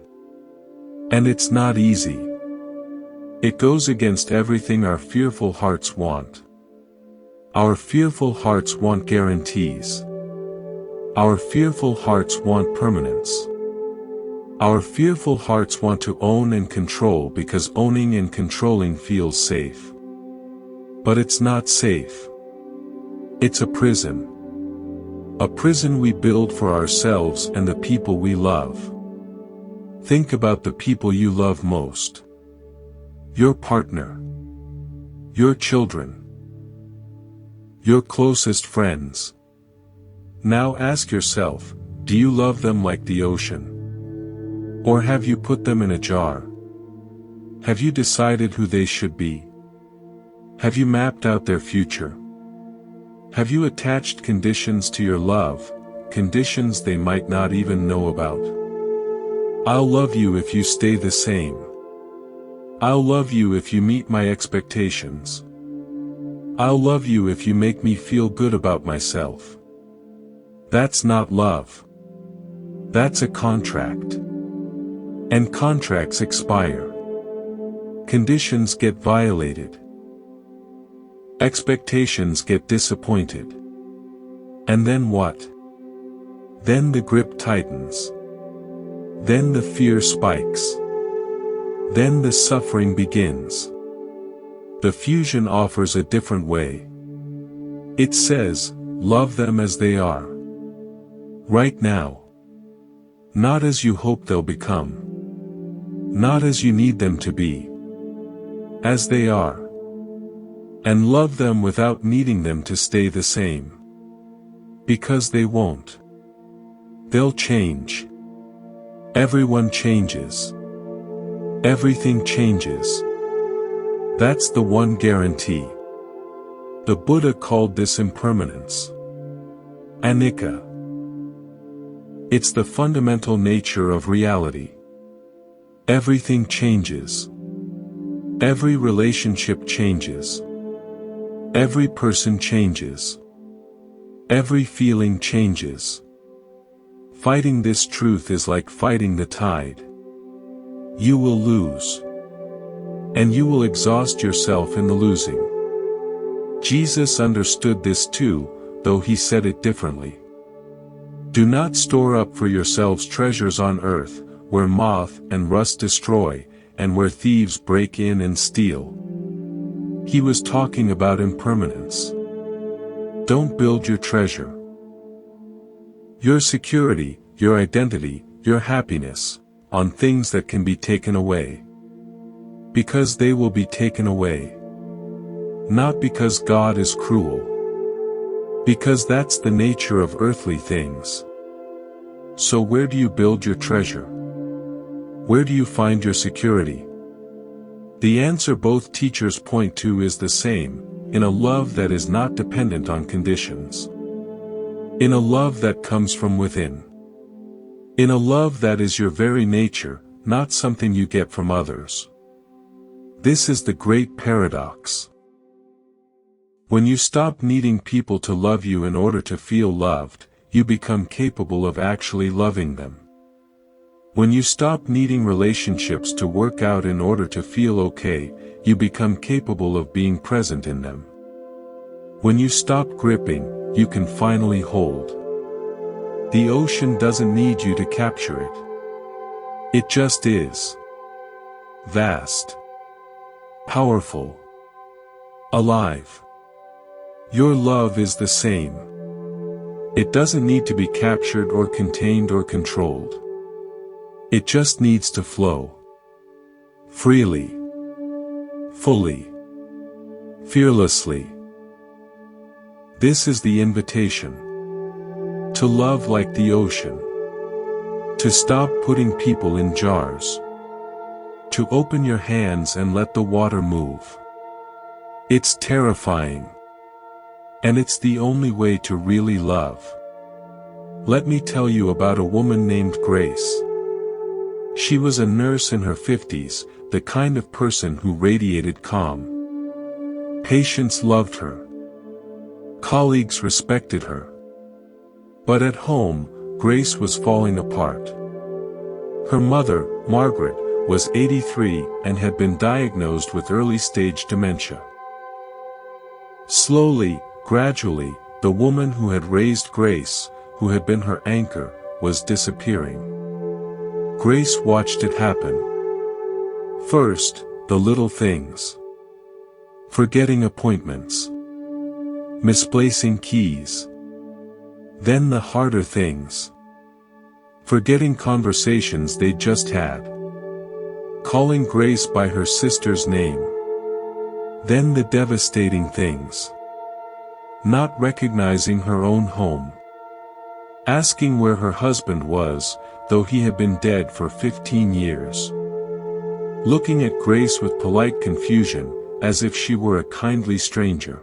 And it's not easy. It goes against everything our fearful hearts want. Our fearful hearts want guarantees. Our fearful hearts want permanence. Our fearful hearts want to own and control because owning and controlling feels safe. But it's not safe. It's a prison. A prison we build for ourselves and the people we love. Think about the people you love most. Your partner. Your children. Your closest friends. Now ask yourself, do you love them like the ocean? Or have you put them in a jar? Have you decided who they should be? Have you mapped out their future? Have you attached conditions to your love, conditions they might not even know about? I'll love you if you stay the same. I'll love you if you meet my expectations. I'll love you if you make me feel good about myself. That's not love. That's a contract. And contracts expire. Conditions get violated. Expectations get disappointed. And then what? Then the grip tightens. Then the fear spikes. Then the suffering begins. The fusion offers a different way. It says, love them as they are. Right now. Not as you hope they'll become. Not as you need them to be. As they are. And love them without needing them to stay the same. Because they won't. They'll change. Everyone changes. Everything changes. That's the one guarantee. The Buddha called this impermanence. Anicca. It's the fundamental nature of reality. Everything changes. Every relationship changes. Every person changes. Every feeling changes. Fighting this truth is like fighting the tide. You will lose. And you will exhaust yourself in the losing. Jesus understood this too, though he said it differently. Do not store up for yourselves treasures on earth, where moth and rust destroy, and where thieves break in and steal. He was talking about impermanence. Don't build your treasure. Your security, your identity, your happiness, on things that can be taken away. Because they will be taken away. Not because God is cruel. Because that's the nature of earthly things. So where do you build your treasure? Where do you find your security? The answer both teachers point to is the same, in a love that is not dependent on conditions. In a love that comes from within. In a love that is your very nature, not something you get from others. This is the great paradox. When you stop needing people to love you in order to feel loved, you become capable of actually loving them. When you stop needing relationships to work out in order to feel okay, you become capable of being present in them. When you stop gripping, you can finally hold. The ocean doesn't need you to capture it. It just is. Vast. Powerful. Alive. Your love is the same. It doesn't need to be captured or contained or controlled. It just needs to flow. Freely. Fully. Fearlessly. This is the invitation. To love like the ocean. To stop putting people in jars. To open your hands and let the water move. It's terrifying. And it's the only way to really love. Let me tell you about a woman named Grace. She was a nurse in her 50s, the kind of person who radiated calm. Patients loved her. Colleagues respected her. But at home, Grace was falling apart. Her mother, Margaret, was 83 and had been diagnosed with early-stage dementia. Slowly, gradually, the woman who had raised Grace, who had been her anchor, was disappearing. Grace watched it happen. First, the little things. Forgetting appointments. Misplacing keys. Then the harder things. Forgetting conversations they just had. Calling Grace by her sister's name. Then the devastating things. Not recognizing her own home. Asking where her husband was, though he had been dead for 15 years. Looking at Grace with polite confusion, as if she were a kindly stranger.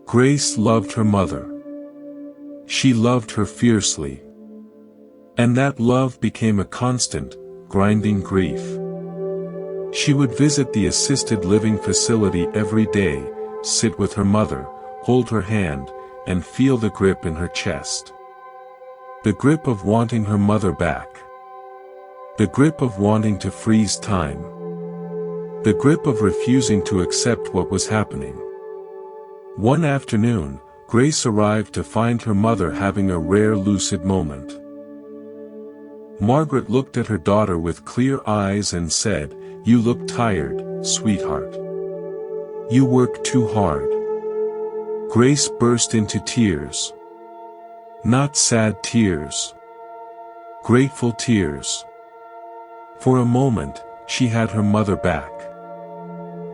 Grace loved her mother. She loved her fiercely. And that love became a constant, grinding grief. She would visit the assisted living facility every day, sit with her mother, hold her hand, and feel the grip in her chest. The grip of wanting her mother back. The grip of wanting to freeze time. The grip of refusing to accept what was happening. One afternoon, Grace arrived to find her mother having a rare lucid moment. Margaret looked at her daughter with clear eyes and said, "You look tired, sweetheart. You work too hard." Grace burst into tears. Not sad tears. Grateful tears. For a moment, she had her mother back.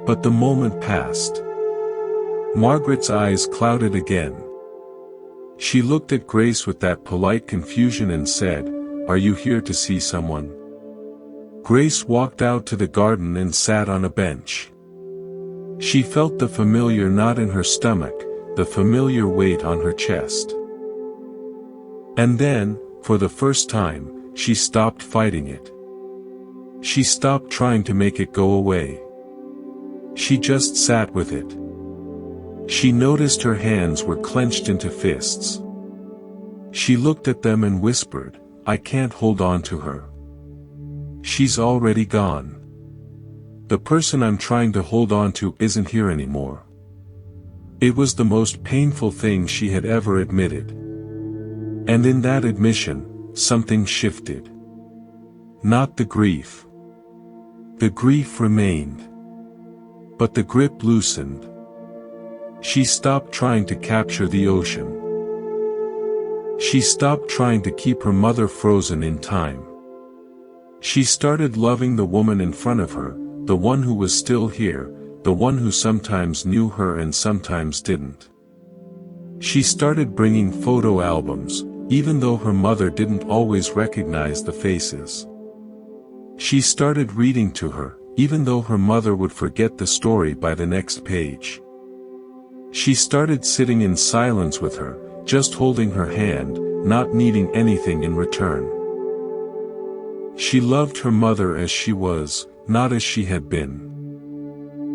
But the moment passed. Margaret's eyes clouded again. She looked at Grace with that polite confusion and said, "Are you here to see someone?" Grace walked out to the garden and sat on a bench. She felt the familiar knot in her stomach, the familiar weight on her chest. And then, for the first time, she stopped fighting it. She stopped trying to make it go away. She just sat with it. She noticed her hands were clenched into fists. She looked at them and whispered, "I can't hold on to her. She's already gone. The person I'm trying to hold on to isn't here anymore." It was the most painful thing she had ever admitted. And in that admission, something shifted. Not the grief. The grief remained. But the grip loosened. She stopped trying to capture the ocean. She stopped trying to keep her mother frozen in time. She started loving the woman in front of her, the one who was still here, the one who sometimes knew her and sometimes didn't. She started bringing photo albums, even though her mother didn't always recognize the faces. She started reading to her, even though her mother would forget the story by the next page. She started sitting in silence with her, just holding her hand, not needing anything in return. She loved her mother as she was, not as she had been.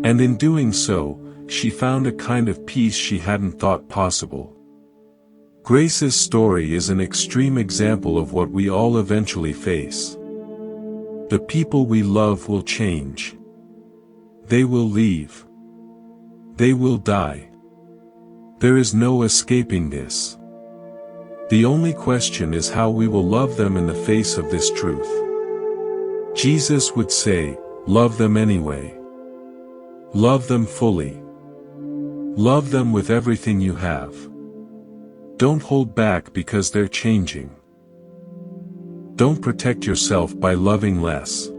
And in doing so, she found a kind of peace she hadn't thought possible. Grace's story is an extreme example of what we all eventually face. The people we love will change. They will leave. They will die. There is no escaping this. The only question is how we will love them in the face of this truth. Jesus would say, "Love them anyway. Love them fully. Love them with everything you have. Don't hold back because they're changing. Don't protect yourself by loving less.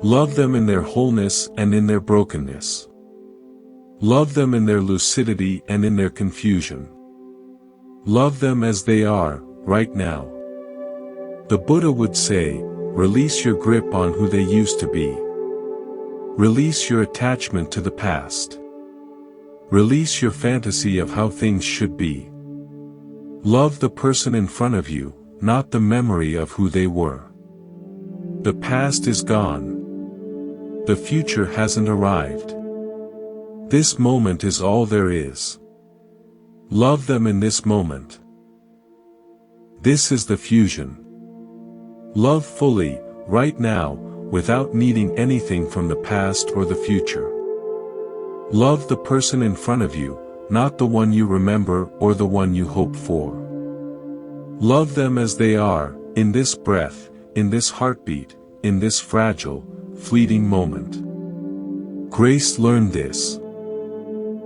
Love them in their wholeness and in their brokenness. Love them in their lucidity and in their confusion. Love them as they are, right now." The Buddha would say, "Release your grip on who they used to be. Release your attachment to the past. Release your fantasy of how things should be. Love the person in front of you, not the memory of who they were. The past is gone. The future hasn't arrived. This moment is all there is. Love them in this moment." This is the fusion. Love fully, right now, without needing anything from the past or the future. Love the person in front of you, not the one you remember or the one you hope for. Love them as they are, in this breath, in this heartbeat, in this fragile, fleeting moment. Grace learned this.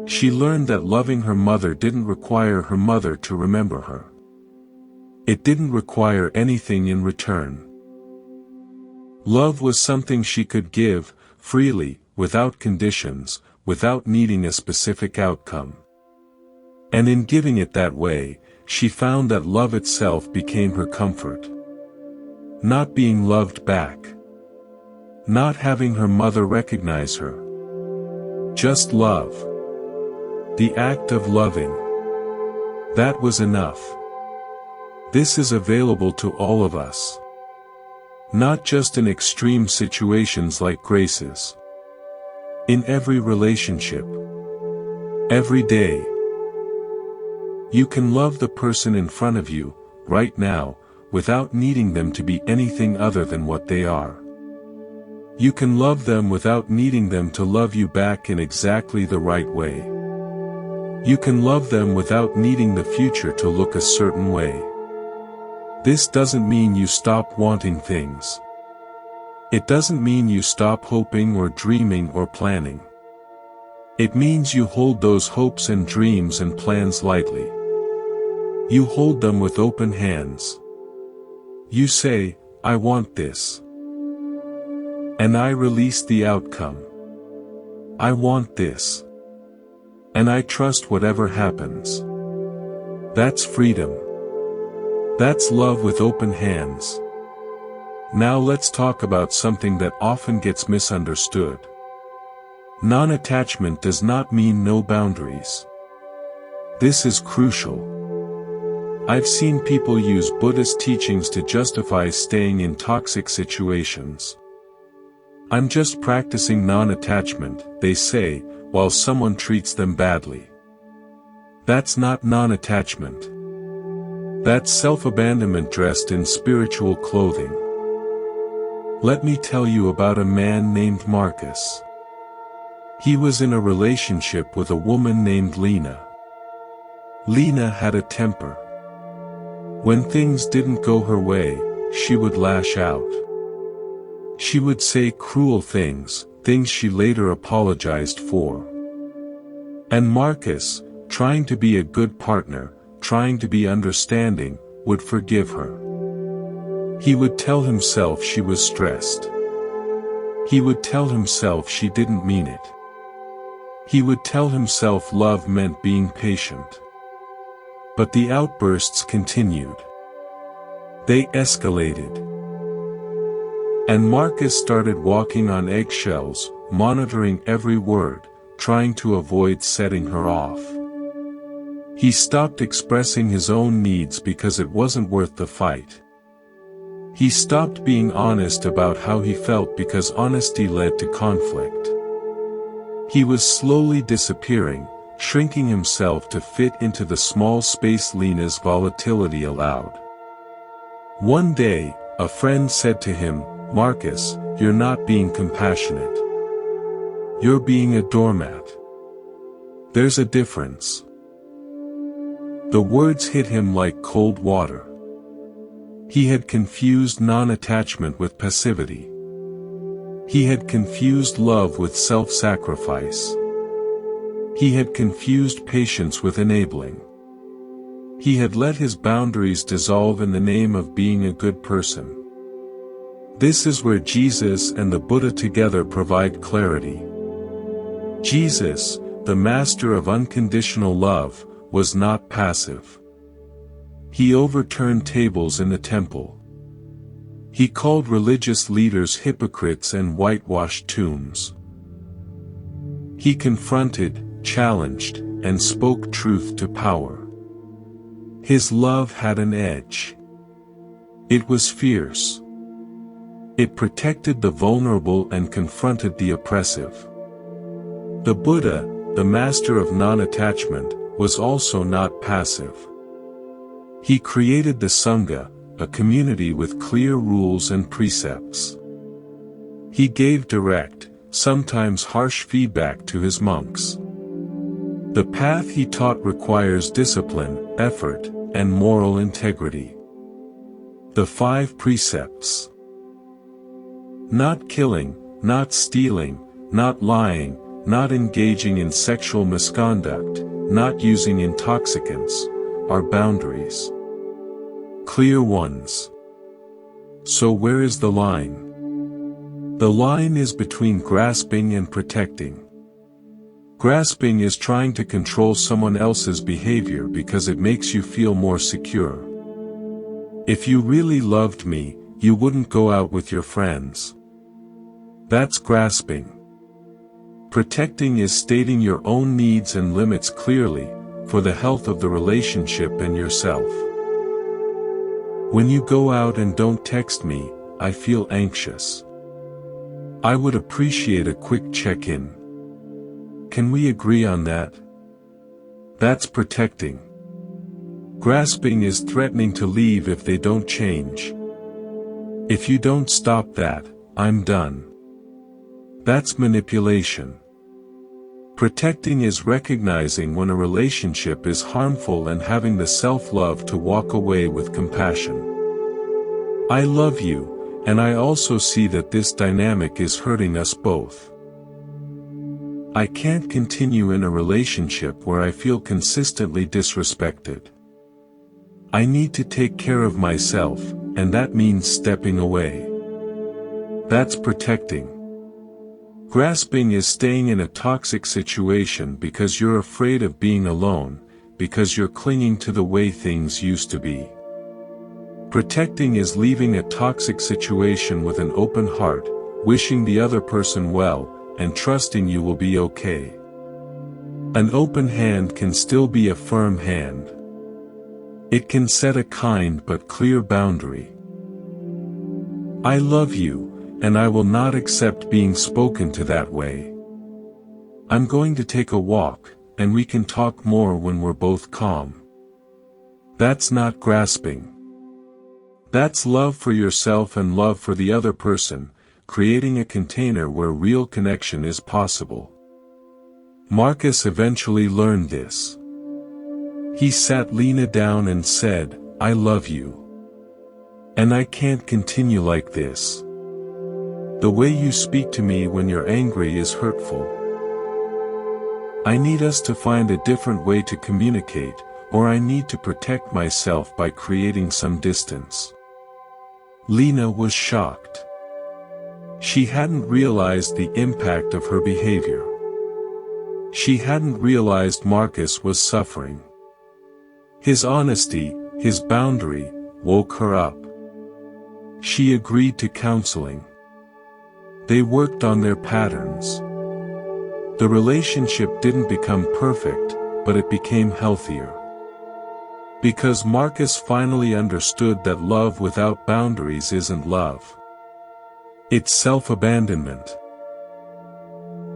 She learned that loving her mother didn't require her mother to remember her. It didn't require anything in return. Love was something she could give, freely, without conditions, without needing a specific outcome. And in giving it that way, she found that love itself became her comfort. Not being loved back. Not having her mother recognize her. Just love. The act of loving. That was enough. This is available to all of us. Not just in extreme situations like Grace's. In every relationship. Every day. You can love the person in front of you, right now, without needing them to be anything other than what they are. You can love them without needing them to love you back in exactly the right way. You can love them without needing the future to look a certain way. This doesn't mean you stop wanting things. It doesn't mean you stop hoping or dreaming or planning. It means you hold those hopes and dreams and plans lightly. You hold them with open hands. You say, I want this. And I release the outcome. I want this. And I trust whatever happens. That's freedom. That's love with open hands. Now let's talk about something that often gets misunderstood. Non-attachment does not mean no boundaries. This is crucial. I've seen people use Buddhist teachings to justify staying in toxic situations. I'm just practicing non-attachment, they say, while someone treats them badly. That's not non-attachment. That's self-abandonment dressed in spiritual clothing. Let me tell you about a man named Marcus. He was in a relationship with a woman named Lena. Lena had a temper. When things didn't go her way, she would lash out. She would say cruel things, things she later apologized for. And Marcus, trying to be a good partner, trying to be understanding, would forgive her. He would tell himself she was stressed. He would tell himself she didn't mean it. He would tell himself love meant being patient. But the outbursts continued. They escalated. And Marcus started walking on eggshells, monitoring every word, trying to avoid setting her off. He stopped expressing his own needs because it wasn't worth the fight. He stopped being honest about how he felt because honesty led to conflict. He was slowly disappearing, shrinking himself to fit into the small space Lena's volatility allowed. One day, a friend said to him, Marcus, you're not being compassionate. You're being a doormat. There's a difference. The words hit him like cold water. He had confused non-attachment with passivity. He had confused love with self-sacrifice. He had confused patience with enabling. He had let his boundaries dissolve in the name of being a good person. This is where Jesus and the Buddha together provide clarity. Jesus, the master of unconditional love, was not passive. He overturned tables in the temple. He called religious leaders hypocrites and whitewashed tombs. He confronted, challenged, and spoke truth to power. His love had an edge. It was fierce. It protected the vulnerable and confronted the oppressive. The Buddha, the master of non-attachment, was also not passive. He created the Sangha, a community with clear rules and precepts. He gave direct, sometimes harsh feedback to his monks. The path he taught requires discipline, effort, and moral integrity. The 5 precepts: not killing, not stealing, not lying, not engaging in sexual misconduct, not using intoxicants, are boundaries. Clear ones. So where is the line? The line is between grasping and protecting. Grasping is trying to control someone else's behavior because it makes you feel more secure. If you really loved me, you wouldn't go out with your friends. That's grasping. Protecting is stating your own needs and limits clearly, for the health of the relationship and yourself. When you go out and don't text me, I feel anxious. I would appreciate a quick check-in. Can we agree on that? That's protecting. Grasping is threatening to leave if they don't change. If you don't stop that, I'm done. That's manipulation. Protecting is recognizing when a relationship is harmful and having the self-love to walk away with compassion. I love you, and I also see that this dynamic is hurting us both. I can't continue in a relationship where I feel consistently disrespected. I need to take care of myself, and that means stepping away. That's protecting. Grasping is staying in a toxic situation because you're afraid of being alone, because you're clinging to the way things used to be. Protecting is leaving a toxic situation with an open heart, wishing the other person well, and trusting you will be okay. An open hand can still be a firm hand. It can set a kind but clear boundary. I love you, and I will not accept being spoken to that way. I'm going to take a walk, and we can talk more when we're both calm. That's not grasping. That's love for yourself and love for the other person, creating a container where real connection is possible. Marcus eventually learned this. He sat Lena down and said, "I love you. And I can't continue like this. The way you speak to me when you're angry is hurtful. I need us to find a different way to communicate, or I need to protect myself by creating some distance." Lena was shocked. She hadn't realized the impact of her behavior. She hadn't realized Marcus was suffering. His honesty, his boundary, woke her up. She agreed to counseling. They worked on their patterns. The relationship didn't become perfect, but it became healthier. Because Marcus finally understood that love without boundaries isn't love. It's self-abandonment.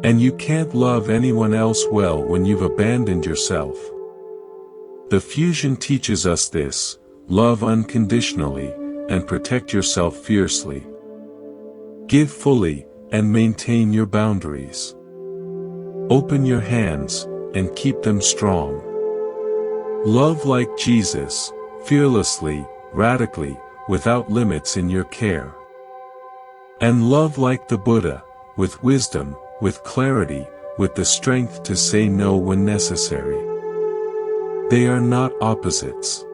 And you can't love anyone else well when you've abandoned yourself. The fusion teaches us this: love unconditionally, and protect yourself fiercely. Give fully, and maintain your boundaries. Open your hands, and keep them strong. Love like Jesus, fearlessly, radically, without limits in your care. And love like the Buddha, with wisdom, with clarity, with the strength to say no when necessary. They are not opposites.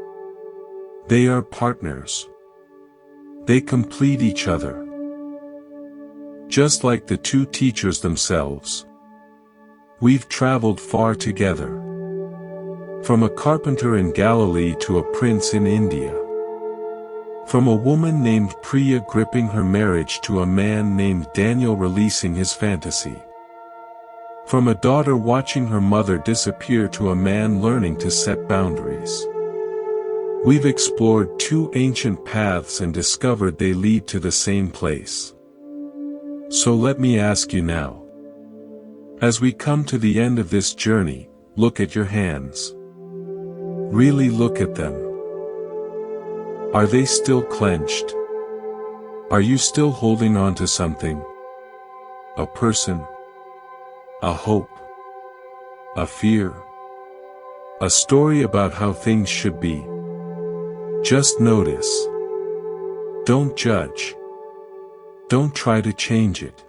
They are partners. They complete each other. Just like the two teachers themselves. We've traveled far together. From a carpenter in Galilee to a prince in India. From a woman named Priya gripping her marriage to a man named Daniel releasing his fantasy. From a daughter watching her mother disappear to a man learning to set boundaries. We've explored two ancient paths and discovered they lead to the same place. So let me ask you now. As we come to the end of this journey, look at your hands. Really look at them. Are they still clenched? Are you still holding on to something? A person? A hope? A fear? A story about how things should be? Just notice. Don't judge. Don't try to change it.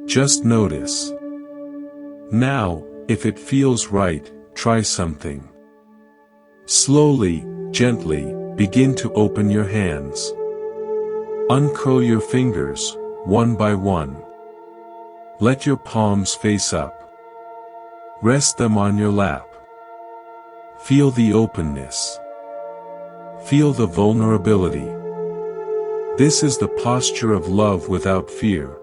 Just notice. Now, if it feels right, try something. Slowly, gently, begin to open your hands. Uncurl your fingers, one by one. Let your palms face up. Rest them on your lap. Feel the openness. Feel the vulnerability. This is the posture of love without fear.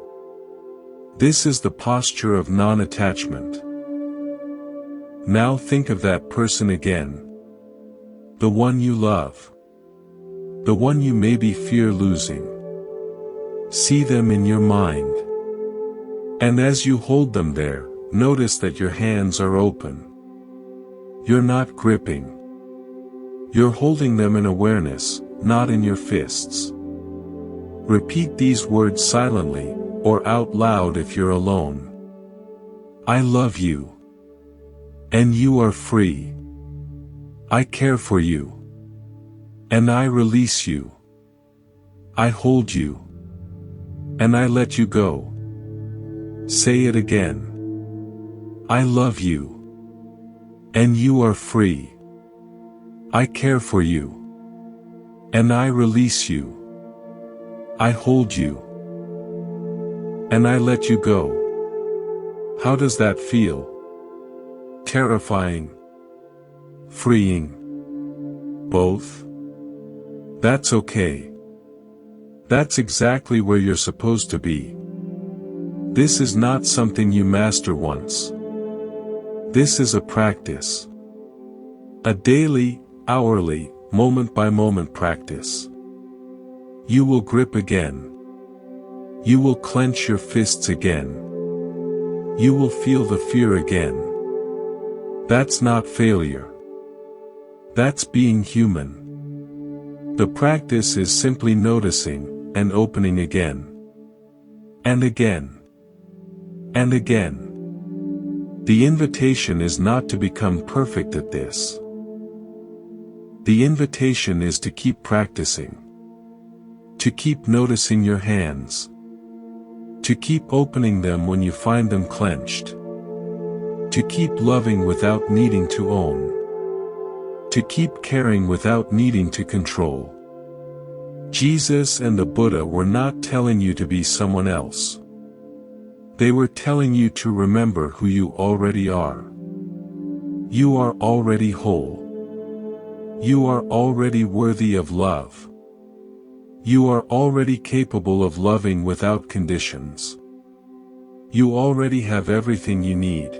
This is the posture of non-attachment. Now think of that person again. The one you love. The one you maybe fear losing. See them in your mind. And as you hold them there, notice that your hands are open. You're not gripping. You're holding them in awareness, not in your fists. Repeat these words silently, or out loud if you're alone. I love you. And you are free. I care for you. And I release you. I hold you. And I let you go. Say it again. I love you. And you are free. I care for you. And I release you. I hold you. And I let you go. How does that feel? Terrifying? Freeing? Both? That's okay. That's exactly where you're supposed to be. This is not something you master once. This is a practice. A daily, hourly, moment-by-moment practice. You will grip again. You will clench your fists again. You will feel the fear again. That's not failure. That's being human. The practice is simply noticing, and opening again. And again. And again. The invitation is not to become perfect at this. The invitation is to keep practicing. To keep noticing your hands. To keep opening them when you find them clenched. To keep loving without needing to own. To keep caring without needing to control. Jesus and the Buddha were not telling you to be someone else. They were telling you to remember who you already are. You are already whole. You are already worthy of love. You are already capable of loving without conditions. You already have everything you need.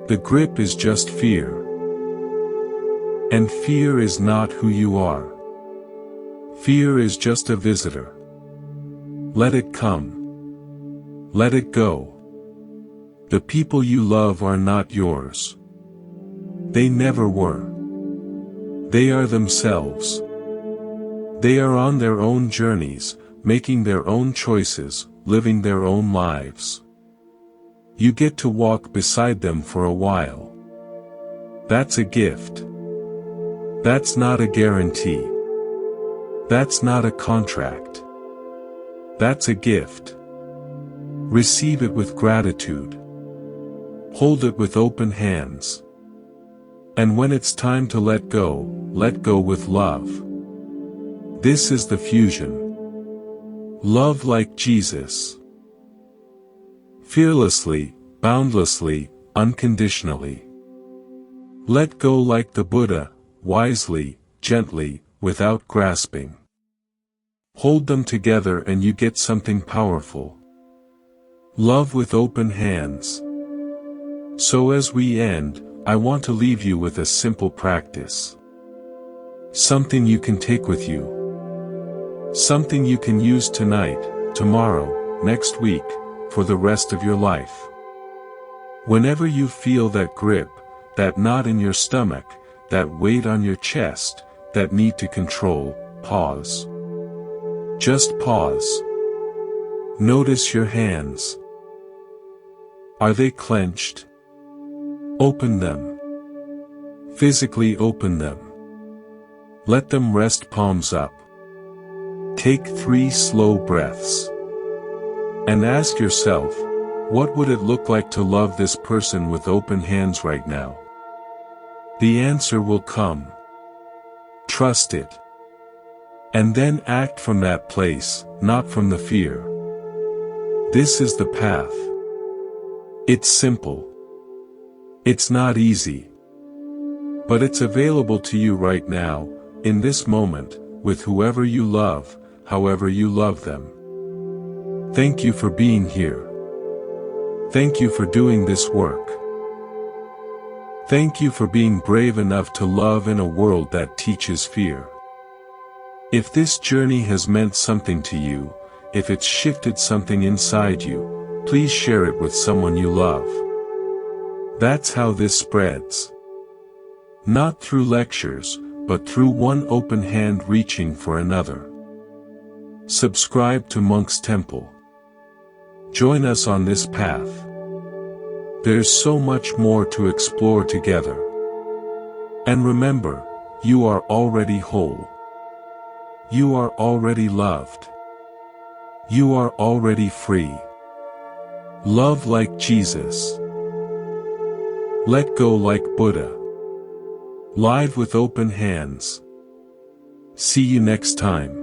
The grip is just fear. And fear is not who you are. Fear is just a visitor. Let it come. Let it go. The people you love are not yours. They never were. They are themselves. They are on their own journeys, making their own choices, living their own lives. You get to walk beside them for a while. That's a gift. That's not a guarantee. That's not a contract. That's a gift. Receive it with gratitude. Hold it with open hands. And when it's time to let go with love. This is the fusion. Love like Jesus. Fearlessly, boundlessly, unconditionally. Let go like the Buddha, wisely, gently, without grasping. Hold them together and you get something powerful. Love with open hands. So as we end, I want to leave you with a simple practice. Something you can take with you. Something you can use tonight, tomorrow, next week, for the rest of your life. Whenever you feel that grip, that knot in your stomach, that weight on your chest, that need to control, pause. Just pause. Notice your hands. Are they clenched? Open them. Physically open them. Let them rest, palms up. Take 3 slow breaths. And ask yourself, what would it look like to love this person with open hands right now? The answer will come. Trust it. And then act from that place, not from the fear. This is the path. It's simple. It's not easy. But it's available to you right now, in this moment, with whoever you love, however you love them. Thank you for being here. Thank you for doing this work. Thank you for being brave enough to love in a world that teaches fear. If this journey has meant something to you, if it's shifted something inside you, please share it with someone you love. That's how this spreads. Not through lectures, but through one open hand reaching for another. Subscribe to Monk's Temple. Join us on this path. There's so much more to explore together. And remember, you are already whole. You are already loved. You are already free. Love like Jesus. Let go like Buddha. Live with open hands. See you next time.